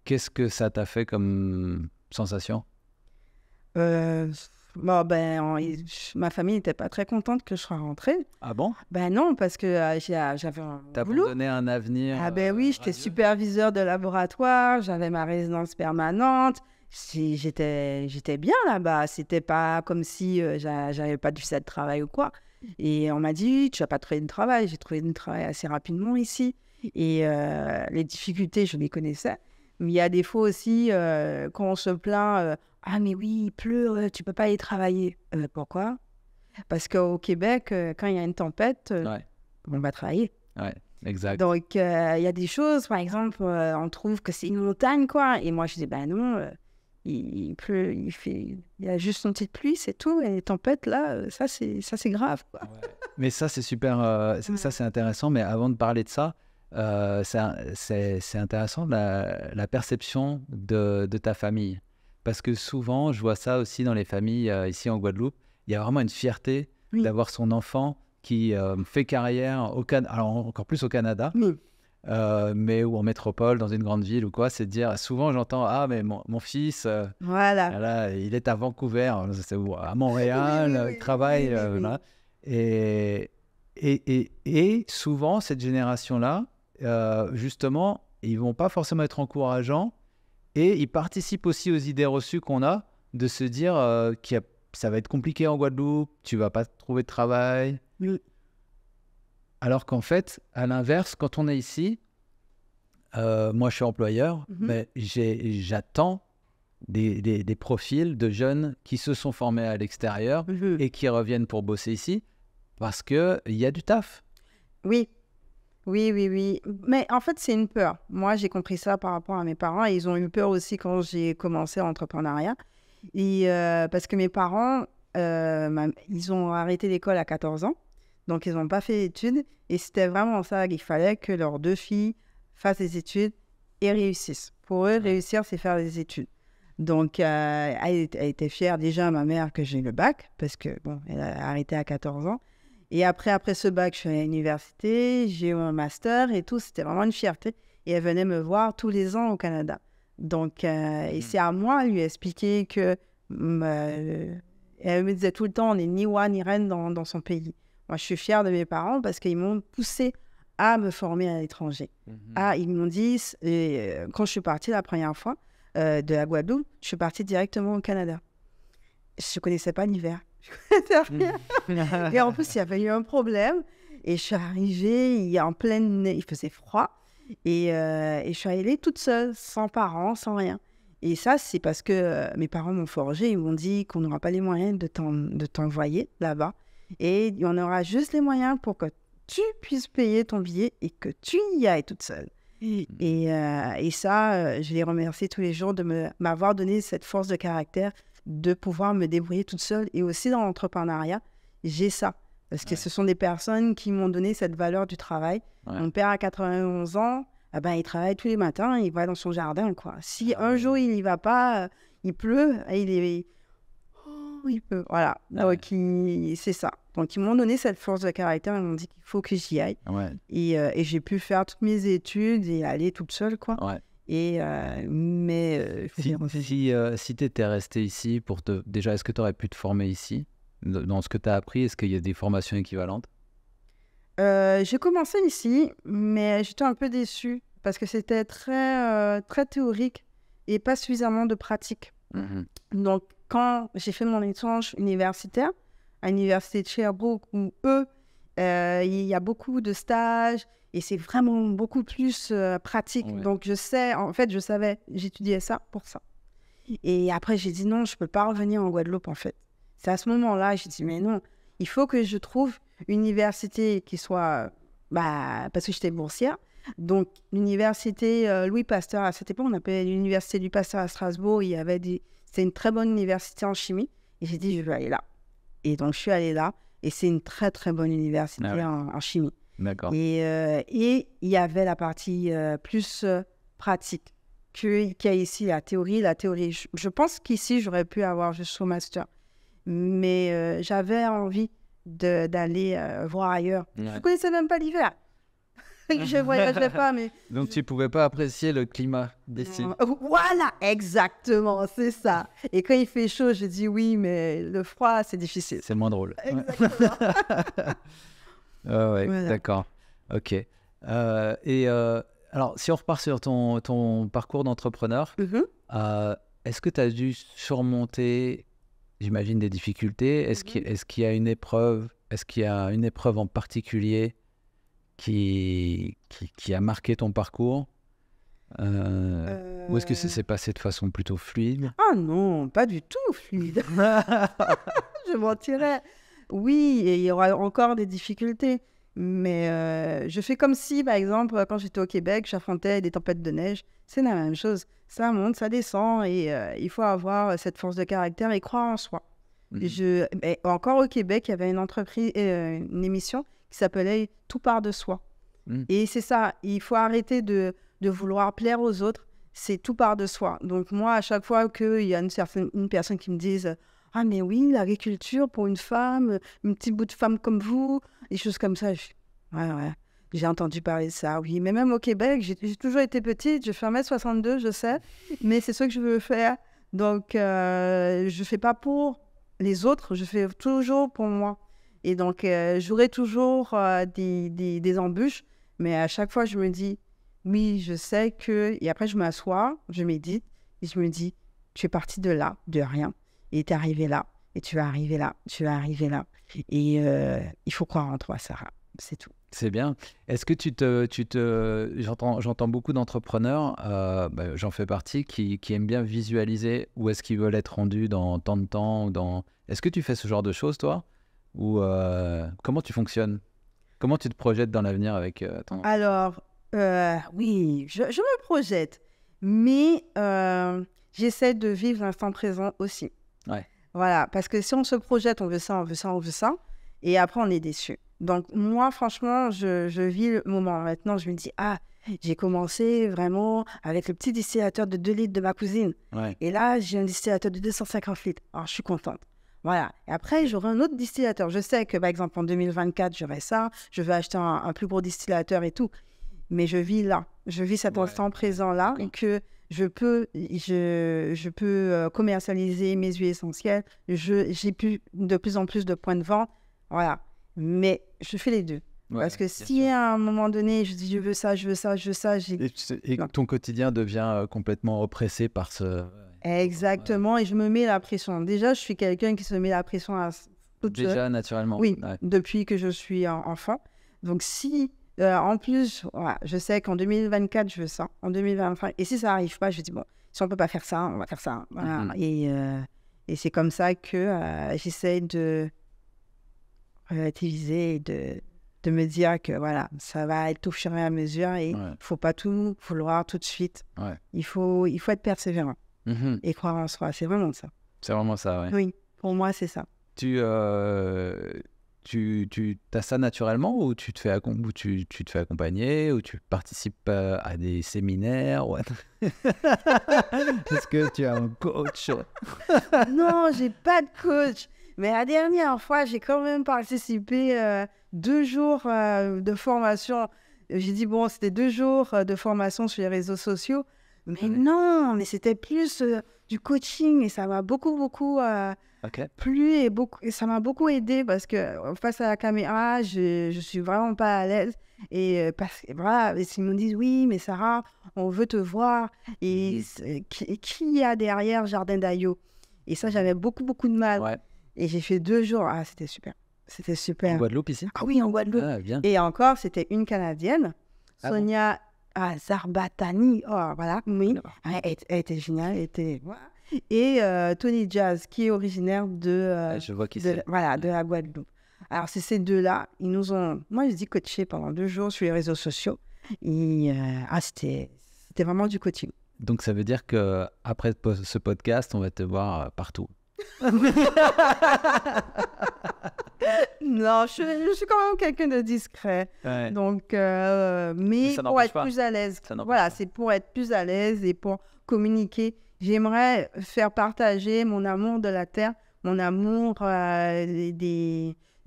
Qu'est-ce que ça t'a fait comme sensation? Ma famille n'était pas très contente que je sois rentrée. Ah bon? Ben non, parce que j'avais un boulot. T'as donné un avenir. Ah ben oui, j'étais superviseur de laboratoire, j'avais ma résidence permanente, j'étais bien là-bas. C'était pas comme si j'avais pas du set de travail ou quoi. Et on m'a dit, tu n'as pas trouvé de travail. J'ai trouvé du travail assez rapidement ici. Et les difficultés, je les connaissais. Mais il y a des fois aussi, quand on se plaint... ah, mais oui, il pleut, tu peux pas aller travailler. Pourquoi? Parce qu'au Québec, quand il y a une tempête, on va travailler. Ouais, exact. Donc, il y a des choses, par exemple, on trouve que c'est une montagne, quoi. Et moi, je dis, ben non, il pleut, il y a juste une petite pluie, c'est tout. Et les tempêtes, là, ça, c'est grave, quoi. Ouais. Mais ça, c'est super, ça, c'est intéressant. Mais avant de parler de ça, c'est intéressant, la perception de ta famille. Parce que souvent, je vois ça aussi dans les familles ici en Guadeloupe, il y a vraiment une fierté d'avoir son enfant qui fait carrière, alors encore plus au Canada, mais ou en métropole, dans une grande ville ou quoi. C'est de dire, souvent j'entends, ah mais mon fils, voilà, il est à Vancouver, ou à Montréal, il travaille. Voilà. Et souvent, cette génération-là, justement, ils ne vont pas forcément être encourageants. Et il participe aussi aux idées reçues qu'on a de se dire que ça va être compliqué en Guadeloupe, tu ne vas pas trouver de travail. Alors qu'en fait, à l'inverse, quand on est ici, moi je suis employeur, mais j'attends des profils de jeunes qui se sont formés à l'extérieur et qui reviennent pour bosser ici parce qu'il y a du taf. Oui. Mais en fait, c'est une peur. Moi, j'ai compris ça par rapport à mes parents. Et ils ont eu peur aussi quand j'ai commencé l'entrepreneuriat. Et, parce que mes parents, ils ont arrêté l'école à 14 ans. Donc, ils n'ont pas fait d'études. Et c'était vraiment ça. Il fallait que leurs 2 filles fassent des études et réussissent. Pour eux, réussir, c'est faire des études. Donc, elle était fière déjà, ma mère, que j'ai le bac. Parce que, bon, elle a arrêté à 14 ans. Et après ce bac, je suis à l'université, j'ai eu un master et tout. C'était vraiment une fierté. Et elle venait me voir tous les ans au Canada. Donc, et c'est à moi de lui expliquer que... elle me disait tout le temps, on n'est ni roi ni reine dans son pays. Moi, je suis fière de mes parents parce qu'ils m'ont poussée à me former à l'étranger. Ils m'ont dit, quand je suis partie la première fois de la Guadeloupe, je suis partie directement au Canada. Je ne connaissais pas l'hiver. Et en plus, il y avait eu un problème. Et je suis arrivée, il faisait froid. Et je suis allée toute seule, sans parents, sans rien. Et ça, c'est parce que mes parents m'ont forgé. Ils m'ont dit qu'on n'aura pas les moyens de t'envoyer là-bas. Et on aura juste les moyens pour que tu puisses payer ton billet et que tu y ailles toute seule. Et ça, je les remercie tous les jours de m'avoir donné cette force de caractère, de pouvoir me débrouiller toute seule. Et aussi dans l'entrepreneuriat, j'ai ça. Parce que ce sont des personnes qui m'ont donné cette valeur du travail. Mon père a 91 ans, il travaille tous les matins, il va dans son jardin, quoi. Si un jour il n'y va pas, il pleut, il peut. Voilà. Donc, c'est ça. Donc, ils m'ont donné cette force de caractère. Ils m'ont dit qu'il faut que j'y aille. Et j'ai pu faire toutes mes études et aller toute seule, quoi. Si tu étais resté ici, déjà, est-ce que tu aurais pu te former ici? Dans ce que tu as appris, est-ce qu'il y a des formations équivalentes? J'ai commencé ici, mais j'étais un peu déçue parce que c'était très, très théorique et pas suffisamment de pratique. Donc, quand j'ai fait mon échange universitaire à l'université de Sherbrooke, où il y a beaucoup de stages et c'est vraiment beaucoup plus pratique. Donc, je savais, j'étudiais ça pour ça. Et après, j'ai dit non, je ne peux pas revenir en Guadeloupe, en fait. C'est à ce moment-là, j'ai dit, mais non, il faut que je trouve une université qui soit... parce que j'étais boursière. Donc, l'université Louis Pasteur, à cette époque, on appelait l'université Louis Pasteur à Strasbourg. C'était une très bonne université en chimie. Et j'ai dit, je vais aller là. Et donc, je suis allée là. Et c'est une très, très bonne université en chimie. D'accord. Et il y avait la partie plus pratique qu'il y a ici, la théorie. Je pense qu'ici, j'aurais pu avoir juste au master. Mais j'avais envie d'aller voir ailleurs. Je ne connaissais même pas l'hiver. Je ne voyagerais pas, mais... Donc, tu ne pouvais pas apprécier le climat d'ici. Voilà, exactement, c'est ça. Et quand il fait chaud, je dis oui, mais le froid, c'est difficile. C'est moins drôle. Exactement. Voilà. D'accord. Ok. Alors, si on repart sur ton parcours d'entrepreneur, est-ce que tu as dû surmonter, j'imagine, des difficultés? Est-ce qu'il y a une épreuve en particulier qui a marqué ton parcours? Ou est-ce que ça s'est passé de façon plutôt fluide? Ah non, pas du tout fluide. Je mentirais. Oui, et il y aura encore des difficultés. Mais je fais comme si, par exemple, quand j'étais au Québec, j'affrontais des tempêtes de neige. C'est la même chose. Ça monte, ça descend. Et il faut avoir cette force de caractère et croire en soi. Encore au Québec, il y avait une émission qui s'appelait « Tout part de soi ». Et c'est ça, il faut arrêter de vouloir plaire aux autres. C'est tout part de soi. Donc moi, à chaque fois qu'il y a une personne qui me dise « Ah mais oui, l'agriculture pour une femme, un petit bout de femme comme vous », des choses comme ça. Ouais, j'ai entendu parler de ça, oui. Mais même au Québec, j'ai toujours été petite, je fais 1m62, je sais, mais c'est ce que je veux faire. Donc je ne fais pas pour les autres, je fais toujours pour moi. Et donc, j'aurai toujours des embûches, mais à chaque fois, je me dis, oui, je sais que... Et après, je m'assois, je médite, et je me dis, tu es parti de là, de rien, et tu es arrivé là, et tu vas arriver là, tu vas arriver là. Et il faut croire en toi, Sarah, c'est tout. C'est bien. Est-ce que j'entends beaucoup d'entrepreneurs, j'en fais partie, qui aiment bien visualiser où est-ce qu'ils veulent être rendus dans tant de temps. Est-ce que tu fais ce genre de choses, toi? Ou comment tu fonctionnes? Comment tu te projettes dans l'avenir avec ton... Alors, oui, je me projette, mais j'essaie de vivre l'instant présent aussi. Voilà, parce que si on se projette, on veut ça, et après on est déçu. Donc moi, franchement, je vis le moment. Maintenant, je me dis, j'ai commencé vraiment avec le petit distillateur de 2 litres de ma cousine. Et là, j'ai un distillateur de 250 litres. Alors, je suis contente. Voilà. Et après, j'aurai un autre distillateur. Je sais que, par exemple, en 2024, j'aurai ça. Je vais acheter un plus gros distillateur et tout. Mais je vis là. Je vis cet instant présent-là et que je peux commercialiser mes huiles essentielles. J'ai de plus en plus de points de vente. Voilà. Mais je fais les deux. Parce que si à un moment donné, je dis je veux ça. Et ton quotidien devient complètement oppressé par ce... Exactement, et je me mets la pression. Déjà, je suis quelqu'un qui se met la pression toute seule. Déjà, naturellement. Oui, depuis que je suis enfant. Donc, si, en plus, je sais qu'en 2024, je veux ça. En 2025, et si ça n'arrive pas, je dis, bon, si on ne peut pas faire ça, on va faire ça. Voilà. Et c'est comme ça que j'essaie de relativiser et de me dire que voilà, ça va être au fur et à mesure et il ne faut pas tout vouloir tout de suite. Ouais. Il faut être persévérant et croire en soi. C'est vraiment ça. C'est vraiment ça, ouais. Oui, pour moi, c'est ça. Tu as ça naturellement ou tu te fais accompagner ou tu participes à des séminaires Est-ce que tu as un coach? Non, j'ai pas de coach. Mais la dernière fois, j'ai quand même participé 2 jours de formation. J'ai dit, bon, c'était 2 jours de formation sur les réseaux sociaux. Mais non, mais c'était plus du coaching et ça m'a beaucoup plu et ça m'a beaucoup aidé parce que face à la caméra, je suis vraiment pas à l'aise. Et parce que voilà, ils me disent, oui, mais Sarah, on veut te voir. Et qui y a derrière Jardin d'Ayo? Et ça, j'avais beaucoup de mal. Ouais. Et j'ai fait 2 jours. Ah, c'était super. C'était super. En Guadeloupe, ici? Ah oui, en Guadeloupe. Ah, bien. Et encore, c'était une Canadienne, Sonia Zarbatani. Oh, voilà, oui. Elle était géniale. Et Tony Jazz, qui est originaire je vois qui c'est. Voilà, de la Guadeloupe. Alors, c'est ces deux-là. Ils nous ont, moi, je dis coaché pendant 2 jours sur les réseaux sociaux. Et c'était vraiment du coaching. Donc, ça veut dire qu'après ce podcast, on va te voir partout. Non, je suis quand même quelqu'un de discret. Ouais. Donc, mais pour être plus à l'aise. Voilà, c'est pour être plus à l'aise et pour communiquer. J'aimerais faire partager mon amour de la terre, mon amour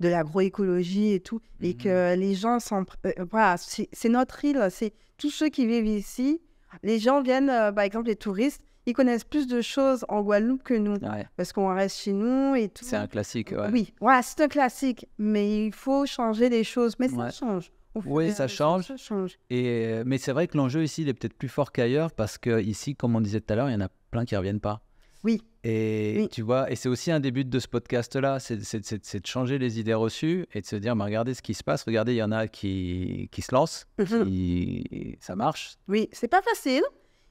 de l'agroécologie et tout, et que les gens voilà, c'est notre île, c'est tous ceux qui vivent ici. Les gens viennent, par exemple, les touristes, ils connaissent plus de choses en Guadeloupe que nous, parce qu'on reste chez nous et tout. C'est un classique, ouais. Oui, ouais, c'est un classique, mais il faut changer les choses. Mais ça change. Oui, ça change. Mais c'est vrai que l'enjeu ici, il est peut-être plus fort qu'ailleurs, parce qu'ici, comme on disait tout à l'heure, il y en a plein qui ne reviennent pas. Oui. Et tu vois, et c'est aussi un des buts de ce podcast-là, c'est de changer les idées reçues et de se dire, regardez ce qui se passe, regardez, il y en a qui se lancent, ça marche. Oui, c'est pas facile,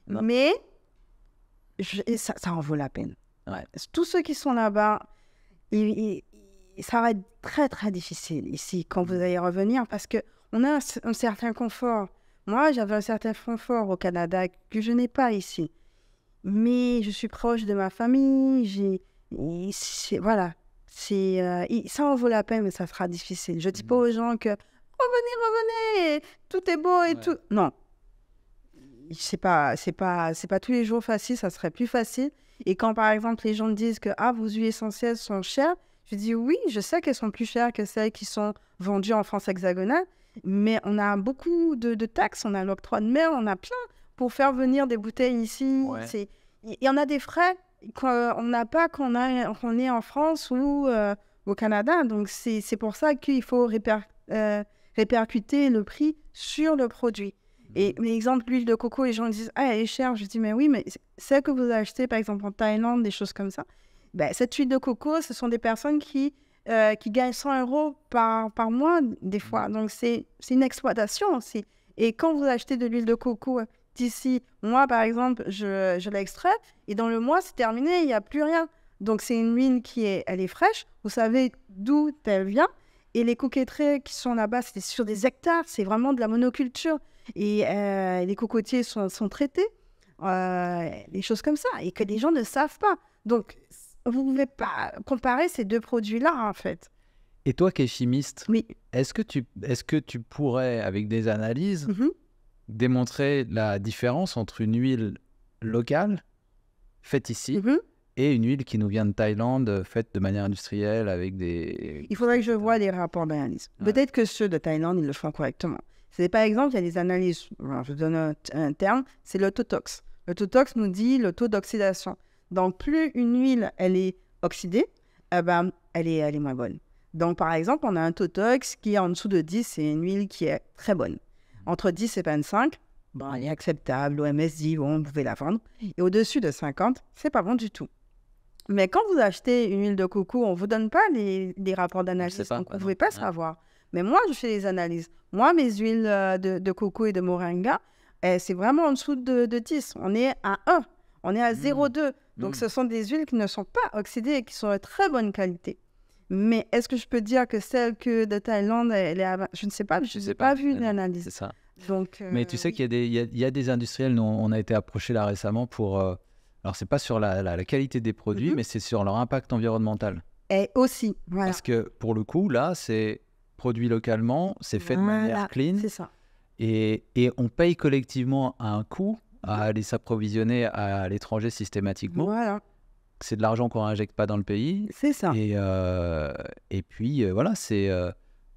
mais ça en vaut la peine. Ouais. Tous ceux qui sont là-bas, ça va être très, très difficile ici quand vous allez revenir parce qu'on a un certain confort. Moi, j'avais un certain confort au Canada que je n'ai pas ici. Mais je suis proche de ma famille, voilà, ça en vaut la peine, mais ça sera difficile. Je ne dis pas aux gens que revenez, tout est beau et tout. Non, c'est pas tous les jours facile, ça serait plus facile. Et quand par exemple les gens me disent que vos huiles essentielles sont chères, je dis oui, je sais qu'elles sont plus chères que celles qui sont vendues en France hexagonale, mais on a beaucoup de taxes, on a l'octroi de mer, on a plein. Pour faire venir des bouteilles ici, il y en a des frais qu'on n'a pas quand on est en France ou au Canada. Donc, c'est pour ça qu'il faut répercuter le prix sur le produit. Et par exemple, l'huile de coco, les gens disent « Ah, elle est chère ». Je dis « Mais oui, mais celle que vous achetez, par exemple, en Thaïlande, des choses comme ça, cette huile de coco, ce sont des personnes qui gagnent 100 € par mois, des fois. Donc, c'est une exploitation aussi. Et quand vous achetez de l'huile de coco d'ici, moi, par exemple, je l'extrais et dans le mois, c'est terminé, il n'y a plus rien. Donc, c'est une huile elle est fraîche. Vous savez d'où elle vient. Et les coquetteries qui sont là-bas, c'est sur des hectares. C'est vraiment de la monoculture. Et les cocotiers sont traités. Des choses comme ça. Et que les gens ne savent pas. Donc, vous ne pouvez pas comparer ces deux produits-là, en fait. Et toi qui es chimiste, oui. Est-ce que tu pourrais, avec des analyses, démontrer la différence entre une huile locale, faite ici, et une huile qui nous vient de Thaïlande, faite de manière industrielle, avec des... Il faudrait que je voie les rapports d'analyse. Peut-être que ceux de Thaïlande, ils le font correctement. Par exemple, il y a des analyses, je donne un terme, c'est l'autotox. L'autotox nous dit le taux d'oxydation. Donc, plus une huile, elle est oxydée, elle est moins bonne. Donc, par exemple, on a un Totox qui est en dessous de 10, c'est une huile qui est très bonne. Entre 10 et 25, elle est acceptable, l'OMS dit, bon, vous pouvez la vendre. Et au-dessus de 50, c'est pas bon du tout. Mais quand vous achetez une huile de coco, on ne vous donne pas les rapports d'analyse, donc vous ne pouvez pas savoir. Mais moi, je fais les analyses. Moi, mes huiles de coco et de moringa, c'est vraiment en dessous de 10. On est à 1, on est à 0,2. Donc, ce sont des huiles qui ne sont pas oxydées et qui sont de très bonne qualité. Mais est-ce que je peux dire que celle de Thaïlande, elle est à... Je ne sais pas, je n'ai pas vu l'analyse. C'est ça. Donc, mais tu sais qu'il y a des industriels, nous, on a été approchés là récemment pour... alors, c'est pas sur la qualité des produits, mais c'est sur leur impact environnemental. Et aussi, voilà. Parce que pour le coup, là, c'est produit localement, c'est fait de manière clean. C'est ça. Et on paye collectivement un coût à aller s'approvisionner à l'étranger systématiquement. Voilà. C'est de l'argent qu'on n'injecte pas dans le pays. C'est ça. Et puis, voilà,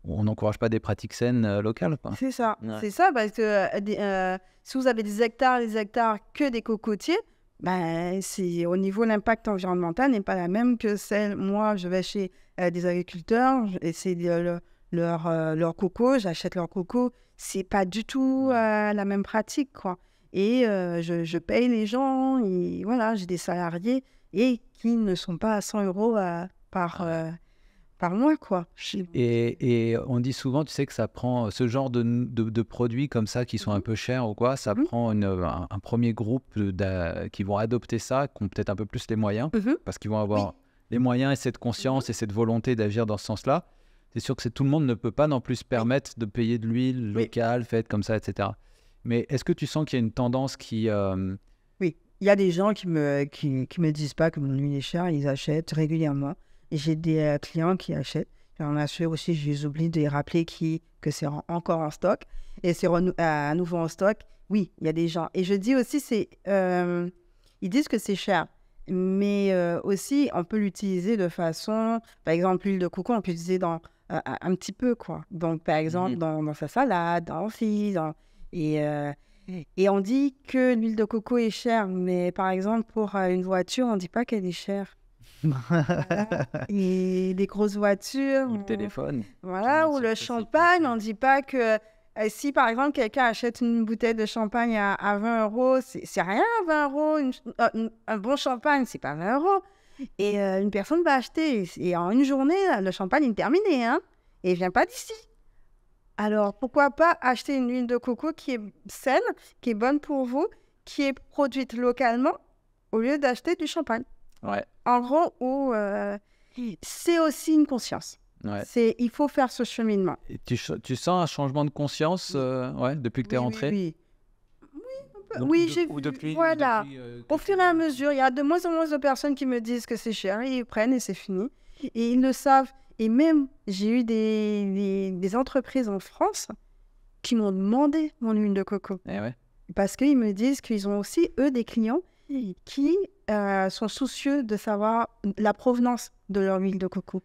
on n'encourage pas des pratiques saines locales. Quoi. C'est ça. Ouais. C'est ça, parce que si vous avez des hectares que des cocotiers, au niveau de l'impact environnemental n'est pas la même que celle. Moi, je vais chez des agriculteurs, et c'est leur coco, j'achète leur coco. C'est pas du tout la même pratique, quoi. Et je paye les gens, et voilà, j'ai des salariés et qui ne sont pas à 100 euros par mois, quoi. Et on dit souvent, tu sais, que ça prend ce genre de produits comme ça qui sont un peu chers ou quoi, ça prend un premier groupe qui vont adopter ça, qui ont peut-être un peu plus les moyens, parce qu'ils vont avoir les moyens et cette conscience et cette volonté d'agir dans ce sens-là. C'est sûr que tout le monde ne peut pas non plus se permettre de payer de l'huile locale, faite comme ça, etc. Mais est-ce que tu sens qu'il y a une tendance qui... Oui, il y a des gens qui me disent pas que mon huile est chère, ils achètent régulièrement. Et j'ai des clients qui achètent. J'en assure aussi, je les oublie de les rappeler que c'est encore en stock. Et c'est à nouveau en stock. Oui, il y a des gens. Et je dis aussi, ils disent que c'est cher. Mais aussi, on peut l'utiliser de façon... Par exemple, l'huile de coco, on peut l'utiliser un petit peu, quoi. Donc, par exemple, dans sa salade, dans le riz. Et on dit que l'huile de coco est chère. Mais par exemple, pour une voiture, on ne dit pas qu'elle est chère. Voilà. Et des grosses voitures, ou le téléphone, ou le champagne, on ne dit pas que si par exemple quelqu'un achète une bouteille de champagne à 20 euros, c'est rien 20 euros, un bon champagne c'est pas 20 euros, et une personne va acheter, et en une journée le champagne est terminé, hein, et il vient pas d'ici. Alors pourquoi pas acheter une huile de coco qui est saine, qui est bonne pour vous, qui est produite localement, au lieu d'acheter du champagne. Ouais. En gros, c'est aussi une conscience. Ouais. Il faut faire ce cheminement. Et tu sens un changement de conscience depuis que tu es rentrée? Oui, j'ai vu. Voilà. Au fur et à mesure, il y a de moins en moins de personnes qui me disent que c'est cher. Ils prennent et c'est fini. Et ils le savent. Et même, j'ai eu des entreprises en France qui m'ont demandé mon huile de coco. Eh ouais. Parce qu'ils me disent qu'ils ont aussi, eux, des clients qui sont soucieux de savoir la provenance de leur huile de coco.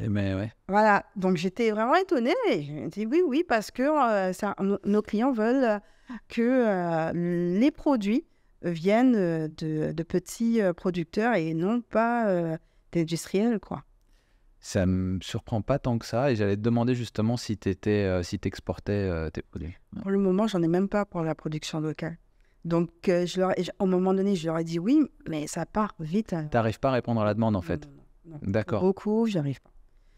Mais ouais. Voilà, donc j'étais vraiment étonnée. Et je me dis oui, parce que nos clients veulent que les produits viennent de petits producteurs et non pas d'industriels, quoi. Ça me surprend pas tant que ça, et j'allais te demander justement si t'exportais tes produits. Ouais. Pour le moment, j'en ai même pas pour la production locale. Donc, au moment donné, je leur ai dit oui, mais ça part vite. T'arrives pas à répondre à la demande, en fait. Non. D'accord. Beaucoup, j'arrive pas.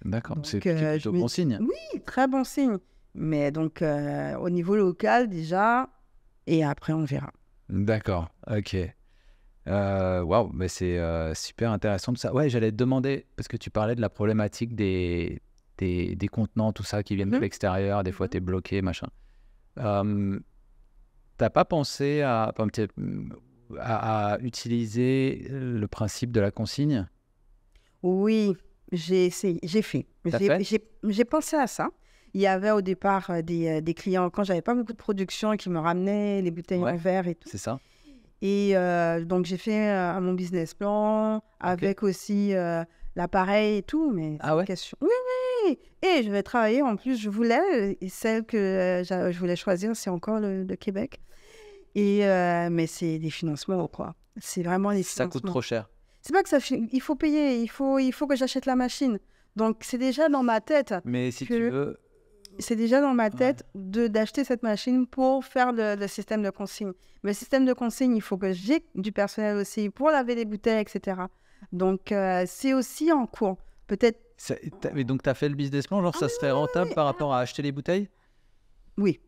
D'accord, Donc, c'est plutôt bon signe. Oui, très bon signe. Mais donc, au niveau local, déjà, et après, on verra. D'accord, ok. Waouh, mais c'est super intéressant de ça. Ouais, j'allais te demander, parce que tu parlais de la problématique des contenants, tout ça, qui viennent de l'extérieur, des fois t'es bloqué, machin. T'as pas pensé à utiliser le principe de la consigne? Oui, j'ai essayé, j'ai fait. J'ai pensé à ça. Il y avait au départ des clients, quand j'avais pas beaucoup de production, qui me ramenaient les bouteilles en verre et tout. C'est ça. Et donc, j'ai fait mon business plan avec aussi l'appareil et tout. Mais question... Oui. Et je vais travailler. En plus, je voulais. Et celle que je voulais choisir, c'est encore le Québec. Mais c'est des financements, quoi. C'est vraiment des financements. Ça coûte trop cher. C'est pas que il faut payer. Il faut que j'achète la machine. Donc, c'est déjà dans ma tête. Mais si tu veux... C'est déjà dans ma tête d'acheter cette machine pour faire le système de consigne. Mais le système de consigne, il faut que j'ai du personnel aussi pour laver les bouteilles, etc. Donc, c'est aussi en cours. Peut-être... Mais donc, tu as fait le business plan, genre ça serait rentable par rapport à acheter les bouteilles? Oui,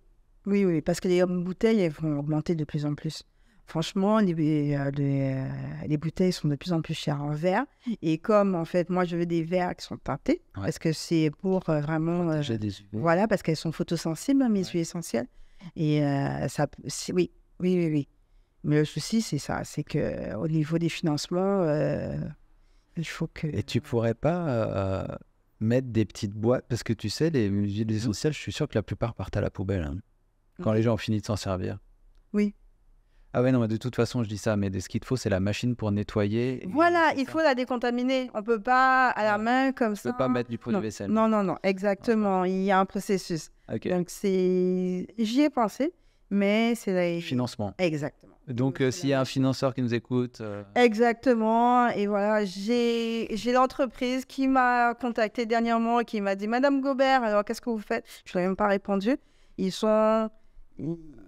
parce que les bouteilles, elles vont augmenter de plus en plus. Franchement, les bouteilles sont de plus en plus chères en verre. Et comme, en fait, moi, je veux des verres qui sont teintés, parce que c'est pour vraiment... J'ai des UV. Voilà, parce qu'elles sont photosensibles, mes huiles essentielles. Et oui. Mais le souci, c'est ça. C'est qu'au niveau des financements, il faut que... Et tu pourrais pas mettre des petites boîtes, parce que tu sais, les huiles essentielles, je suis sûr que la plupart partent à la poubelle, hein, quand les gens ont fini de s'en servir. Oui. Ah ouais, non, mais de toute façon, je dis ça, mais ce qu'il te faut, c'est la machine pour nettoyer. Voilà, il faut la décontaminer. On ne peut pas à la main comme ça. Tu peux pas mettre du produit vaisselle. Non, exactement. Il y a un processus. Okay. Donc, j'y ai pensé, mais c'est... Financement. Exactement. Donc, s'il y a un financeur qui nous écoute... Exactement. Et voilà, j'ai l'entreprise qui m'a contacté dernièrement et qui m'a dit « Madame Gobert, alors qu'est-ce que vous faites ?» Je ne lui ai même pas répondu. Ils sont...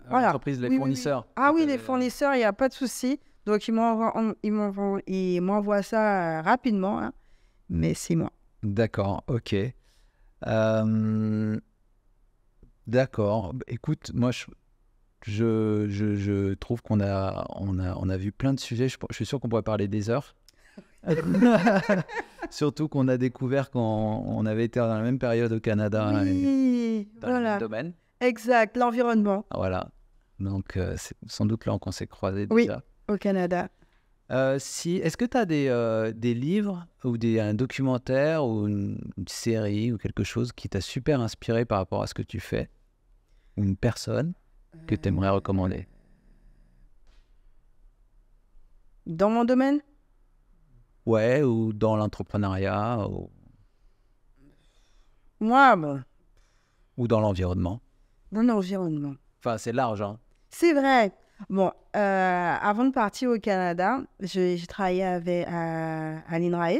Voilà. L'entreprise, les fournisseurs. Oui. Ah oui, les fournisseurs, il n'y a pas de souci. Donc, ils m'envoient ça rapidement, hein. Mais c'est moi. D'accord, ok. D'accord. Écoute, moi, je trouve qu'on a vu plein de sujets. Je suis sûr qu'on pourrait parler des heures. Surtout qu'on a découvert qu'on avait été dans la même période au Canada. Oui, dans le même domaine. Exact, l'environnement. Voilà. Donc, c'est sans doute là qu'on s'est croisés déjà. Oui, au Canada. Est-ce que tu as des livres ou un documentaire ou une série ou quelque chose qui t'a super inspiré par rapport à ce que tu fais? Ou une personne que tu aimerais recommander? Dans mon domaine? Ouais, ou dans l'entrepreneuriat Moi, bon. Ou dans l'environnement? Dans l'environnement. Enfin, c'est large, hein. C'est vrai. Bon, avant de partir au Canada, j'ai travaillé à l'INRAE.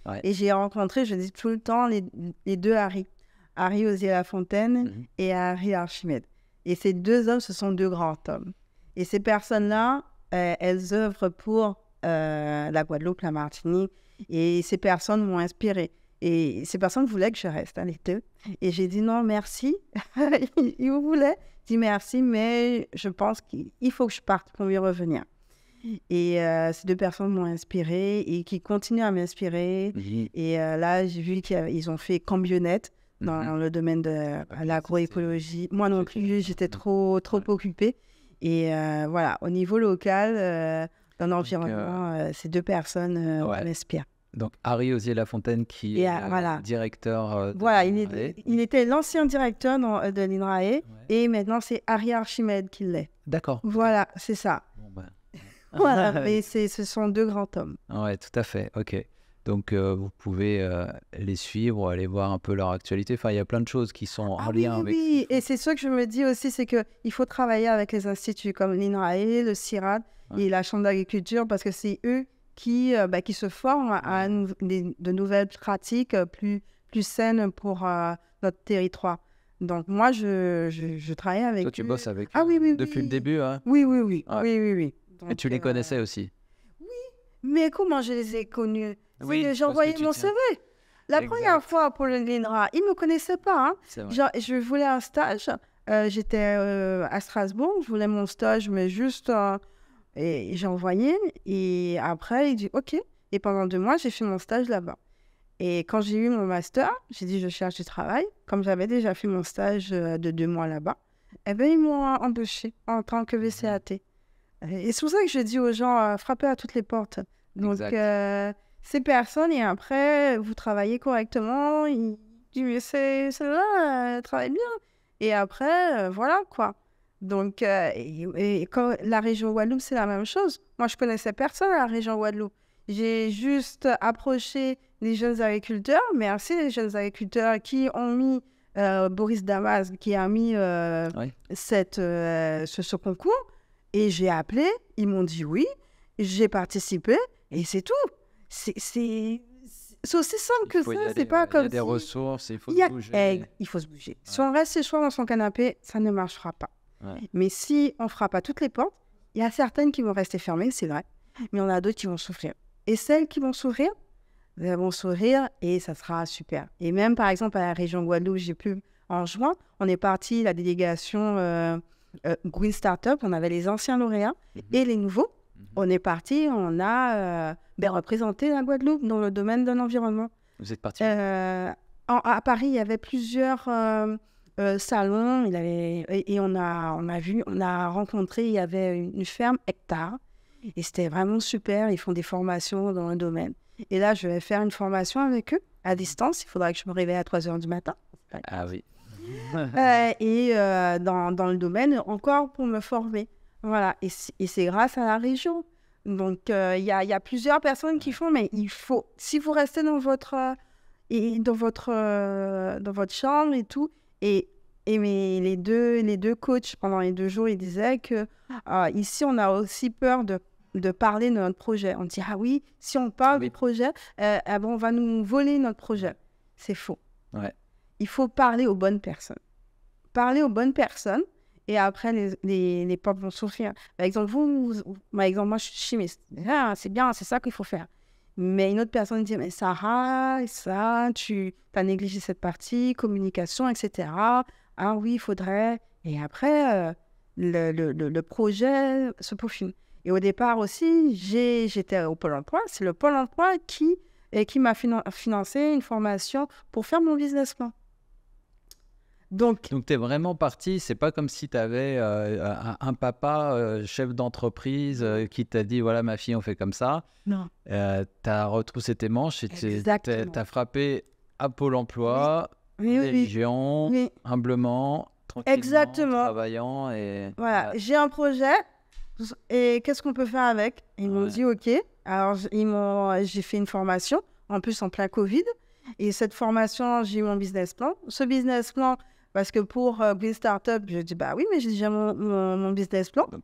Ouais. Et j'ai rencontré, je dis tout le temps, les deux Harry. Harry Osier-Lafontaine et Harry Archimède. Et ces deux hommes, ce sont deux grands hommes. Et ces personnes-là, elles œuvrent pour la Guadeloupe, la Martinique. Et ces personnes m'ont inspirée. Et ces personnes voulaient que je reste, hein, les deux. Et j'ai dit non, merci. Ils voulaient. J'ai dit merci, mais je pense qu'il faut que je parte pour y revenir. Et ces deux personnes m'ont inspirée et qui continuent à m'inspirer. Et là, j'ai vu qu'ils ont fait Cambionnette dans le domaine de l'agroécologie. Moi non plus, j'étais trop occupée. Et voilà, au niveau local, dans l'environnement, ces deux personnes m'inspirent. Donc, Harry Osier-Lafontaine qui est directeur... voilà, il était l'ancien directeur de l'INRAE et maintenant, c'est Harry Archimède qui l'est. D'accord. Voilà, c'est ça. Bon, ben... Voilà, mais ce sont deux grands hommes. Ouais, tout à fait, ok. Donc, vous pouvez les suivre ou aller voir un peu leur actualité. Enfin, il y a plein de choses qui sont en lien avec... Oui, et c'est ça que je me dis aussi, c'est qu'il faut travailler avec les instituts comme l'INRAE, le CIRAD et la Chambre d'agriculture parce que c'est eux qui se forment à de nouvelles pratiques plus saines pour notre territoire. Donc, moi, je travaille avec eux. Toi, tu bosses avec eux oui, depuis le début, hein? Oui. Donc, et tu les connaissais aussi? Oui, mais comment je les ai connus? Oui, j'ai envoyé mon CV. La première fois pour l'INRA, ils ne me connaissaient pas. Hein. Genre, je voulais un stage. J'étais à Strasbourg, je voulais mon stage, mais juste... et j'ai envoyé, et après, il dit OK. Et pendant 2 mois, j'ai fait mon stage là-bas. Et quand j'ai eu mon master, j'ai dit je cherche du travail. Comme j'avais déjà fait mon stage de 2 mois là-bas, eh bien, ils m'ont embauché en tant que VCAT. Et c'est pour ça que je dis aux gens, frappez à toutes les portes. Donc, ces personnes, et après, vous travaillez correctement, ils disent, mais celle-là, elle travaille bien. Et après, voilà, quoi. Donc, et quand la région Guadeloupe, c'est la même chose. Moi, je connaissais personne à la région Guadeloupe. J'ai juste approché les jeunes agriculteurs. Merci les jeunes agriculteurs qui ont mis Boris Damas, qui a mis ce concours. Et j'ai appelé, ils m'ont dit oui, j'ai participé, et c'est tout. C'est aussi simple que ça, c'est pas comme il y a des ressources, il faut se bouger. Il faut se bouger. Ouais. Si on reste chez soi dans son canapé, ça ne marchera pas. Ouais. Mais si on ne frappe pas toutes les portes, il y a certaines qui vont rester fermées, c'est vrai, mais il y en a d'autres qui vont s'ouvrir. Et celles qui vont s'ouvrir, elles vont s'ouvrir et ça sera super. Et même, par exemple, à la région Guadeloupe, en juin, on est parti, la délégation Green Startup, on avait les anciens lauréats et les nouveaux. On est parti, on a représenté la Guadeloupe dans le domaine de l'environnement. Vous êtes parti à Paris, il y avait plusieurs salons, et on a rencontré, il y avait une ferme Hectare, et c'était vraiment super. Ils font des formations dans le domaine. Et là, je vais faire une formation avec eux à distance. Il faudra que je me réveille à 3h du matin. Ah oui. Dans le domaine, encore pour me former. Voilà, et c'est grâce à la région. Donc, il y a plusieurs personnes qui font, mais il faut, si vous restez dans votre chambre et tout, mais les deux coachs, pendant les 2 jours, ils disaient que ici, on a aussi peur de parler de notre projet. On dit, ah oui, si on parle du projet, on va nous voler notre projet. C'est faux. Ouais. Il faut parler aux bonnes personnes. Parler aux bonnes personnes, et après, les portes vont s'ouvrir. Par exemple, moi, je suis chimiste. Ah, c'est bien, c'est ça qu'il faut faire. Mais une autre personne dit, mais Sarah, tu as négligé cette partie, communication, etc. Ah oui, il faudrait. Et après, le projet se peaufine. Et au départ aussi, j'étais au Pôle emploi. C'est le Pôle emploi qui m'a financé une formation pour faire mon business plan. Donc tu es vraiment parti, c'est pas comme si tu avais un papa chef d'entreprise qui t'a dit voilà ma fille on fait comme ça. Non. Tu as retroussé tes manches et tu as frappé à Pôle emploi, région, humblement, tranquillement, travaillant. Et... Voilà, j'ai un projet et qu'est-ce qu'on peut faire avec? Ils m'ont dit ok. Alors j'ai fait une formation, en plus en plein Covid. Et cette formation, j'ai eu mon business plan. Ce business plan, parce que pour Green Startup, je dis bah oui, mais j'ai déjà mon business plan. Donc,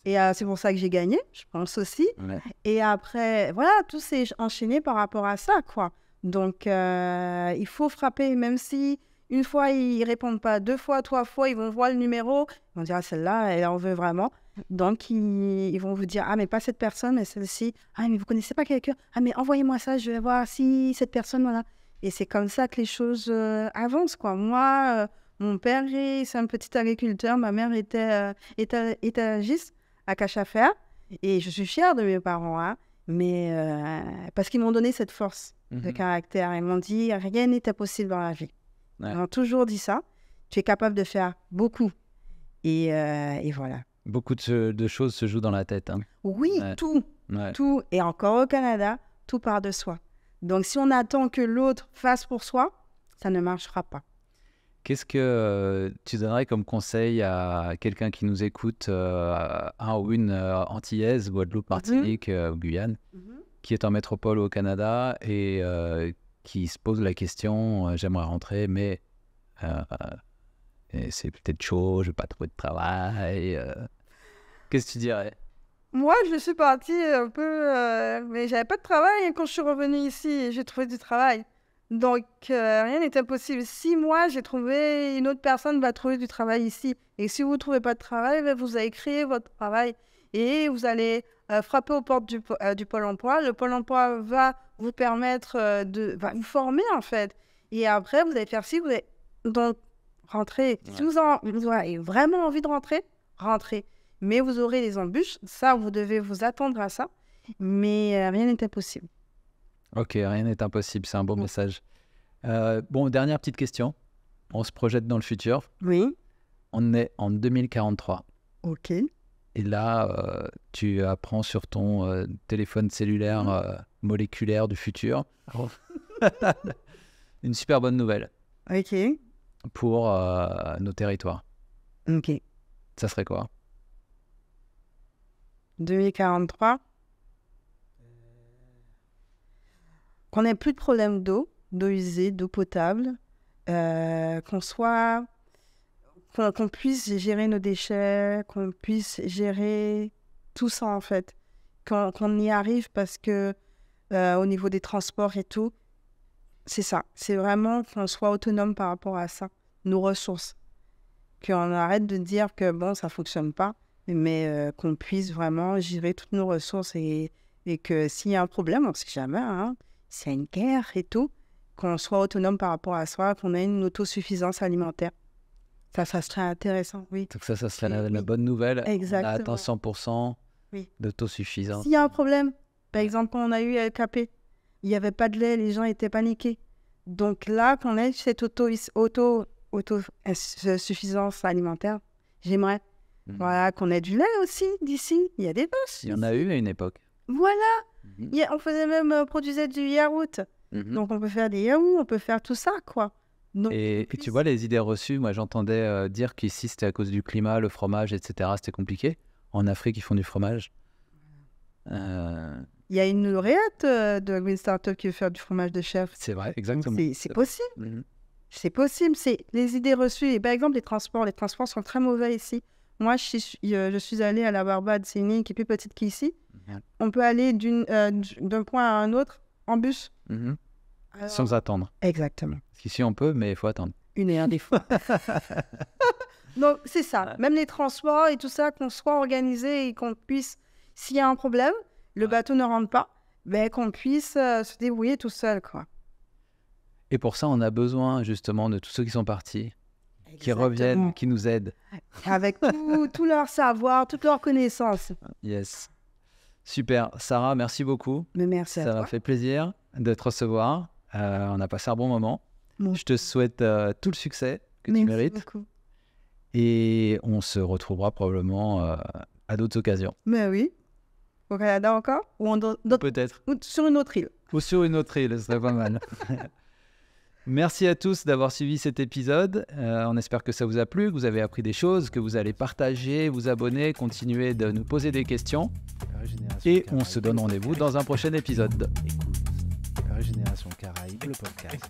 et c'est pour ça que j'ai gagné, je pense aussi. Ouais. Et après, voilà, tout s'est enchaîné par rapport à ça, quoi. Donc, il faut frapper, même si une fois, ils ne répondent pas, 2 fois, 3 fois, ils vont voir le numéro, ils vont dire ah, celle-là, elle en veut vraiment. Donc, ils vont vous dire ah, mais pas cette personne, mais celle-ci. Ah, mais vous ne connaissez pas quelqu'un. Ah, mais envoyez-moi ça, je vais voir si cette personne, voilà. Et c'est comme ça que les choses avancent, quoi. Moi, mon père, c'est un petit agriculteur. Ma mère était étagiste à Cachafer. Et je suis fière de mes parents, hein, mais parce qu'ils m'ont donné cette force de caractère. Ils m'ont dit rien n'était possible dans la vie. Ouais. Ils m'ont toujours dit ça. Tu es capable de faire beaucoup. Et voilà. Beaucoup de choses se jouent dans la tête. Hein. Oui, ouais. Tout. Et encore au Canada, tout part de soi. Donc, si on attend que l'autre fasse pour soi, ça ne marchera pas. Qu'est-ce que tu donnerais comme conseil à quelqu'un qui nous écoute, un ou une antillaise, Guadeloupe, Martinique, Guyane, qui est en métropole au Canada et qui se pose la question, j'aimerais rentrer, mais c'est peut-être chaud, je n'ai pas trouvé de travail. Qu'est-ce que tu dirais ? Moi, je suis partie un peu, mais j'avais pas de travail. Et quand je suis revenue ici, j'ai trouvé du travail. Donc, rien n'est impossible. Si moi, j'ai trouvé, une autre personne va trouver du travail ici. Et si vous ne trouvez pas de travail, vous allez créer votre travail. Et vous allez frapper aux portes du Pôle emploi. Le Pôle emploi va vous permettre va vous former, en fait. Et après, vous allez faire ci, vous allez donc rentrer. Ouais. Si vous avez vraiment envie de rentrer, rentrez. Mais vous aurez des embûches, ça, vous devez vous attendre à ça, mais rien n'est impossible. Ok, rien n'est impossible, c'est un bon message. Bon, dernière petite question, on se projette dans le futur. Oui. On est en 2043. Ok. Et là, tu apprends sur ton téléphone cellulaire moléculaire du futur une super bonne nouvelle. Ok. Pour nos territoires. Ok. Ça serait quoi ? 2043, qu'on n'ait plus de problème d'eau usée, d'eau potable, qu'on puisse gérer nos déchets, qu'on puisse gérer tout ça en fait, qu'on y arrive parce que au niveau des transports et tout, c'est ça, c'est vraiment qu'on soit autonome par rapport à ça, nos ressources, qu'on arrête de dire que bon, ça ne fonctionne pas, mais qu'on puisse vraiment gérer toutes nos ressources et que s'il y a un problème, on ne sait jamais, hein, s'il y a une guerre et tout, qu'on soit autonome par rapport à soi, qu'on ait une autosuffisance alimentaire. Ça serait intéressant, oui. Donc ça serait la bonne nouvelle. Exactement. On a atteint 100% d'autosuffisance. S'il y a un problème, par exemple, quand on a eu LKP, il n'y avait pas de lait, les gens étaient paniqués. Donc là, qu'on ait cette autosuffisance alimentaire, j'aimerais qu'on ait du lait aussi d'ici. Il y a des vaches. Il y en a eu à une époque. Voilà. On faisait même produisait du yaourt. Donc on peut faire des yaourts, on peut faire tout ça, quoi. Donc, et tu vois, les idées reçues, moi j'entendais dire qu'ici c'était à cause du climat, le fromage, etc. C'était compliqué. En Afrique, ils font du fromage. Il y a une lauréate de Green Startup qui veut faire du fromage de chèvre. C'est vrai, exactement. C'est possible. C'est possible. C'est les idées reçues. Et par exemple, les transports sont très mauvais ici. Moi, je suis allée à la Barbade, c'est une île qui est plus petite qu'ici. On peut aller d'un point à un autre en bus. Alors... Sans attendre. Exactement. Parce qu'ici, on peut, mais il faut attendre. Une heure des fois. Donc, c'est ça. Même les transports et tout ça, qu'on soit organisé et qu'on puisse, s'il y a un problème, le bateau ne rentre pas, qu'on puisse se débrouiller tout seul, quoi. Et pour ça, on a besoin justement de tous ceux qui sont partis, qui reviennent, qui nous aident. Avec tout leur savoir, toute leur connaissance. Yes. Super. Sarah, merci beaucoup. Mais merci à toi. Ça m'a fait plaisir de te recevoir. On a passé un bon moment. Je te souhaite tout le succès que tu mérites. Merci beaucoup. Et on se retrouvera probablement à d'autres occasions. Mais oui. Au Canada encore Peut-être. Ou sur une autre île. Ou sur une autre île, ce serait pas mal. Merci à tous d'avoir suivi cet épisode. On espère que ça vous a plu, que vous avez appris des choses, que vous allez partager, vous abonner, continuer de nous poser des questions. Et on se donne rendez-vous dans un prochain épisode. Écoute, Régénération Caraïbe, le podcast.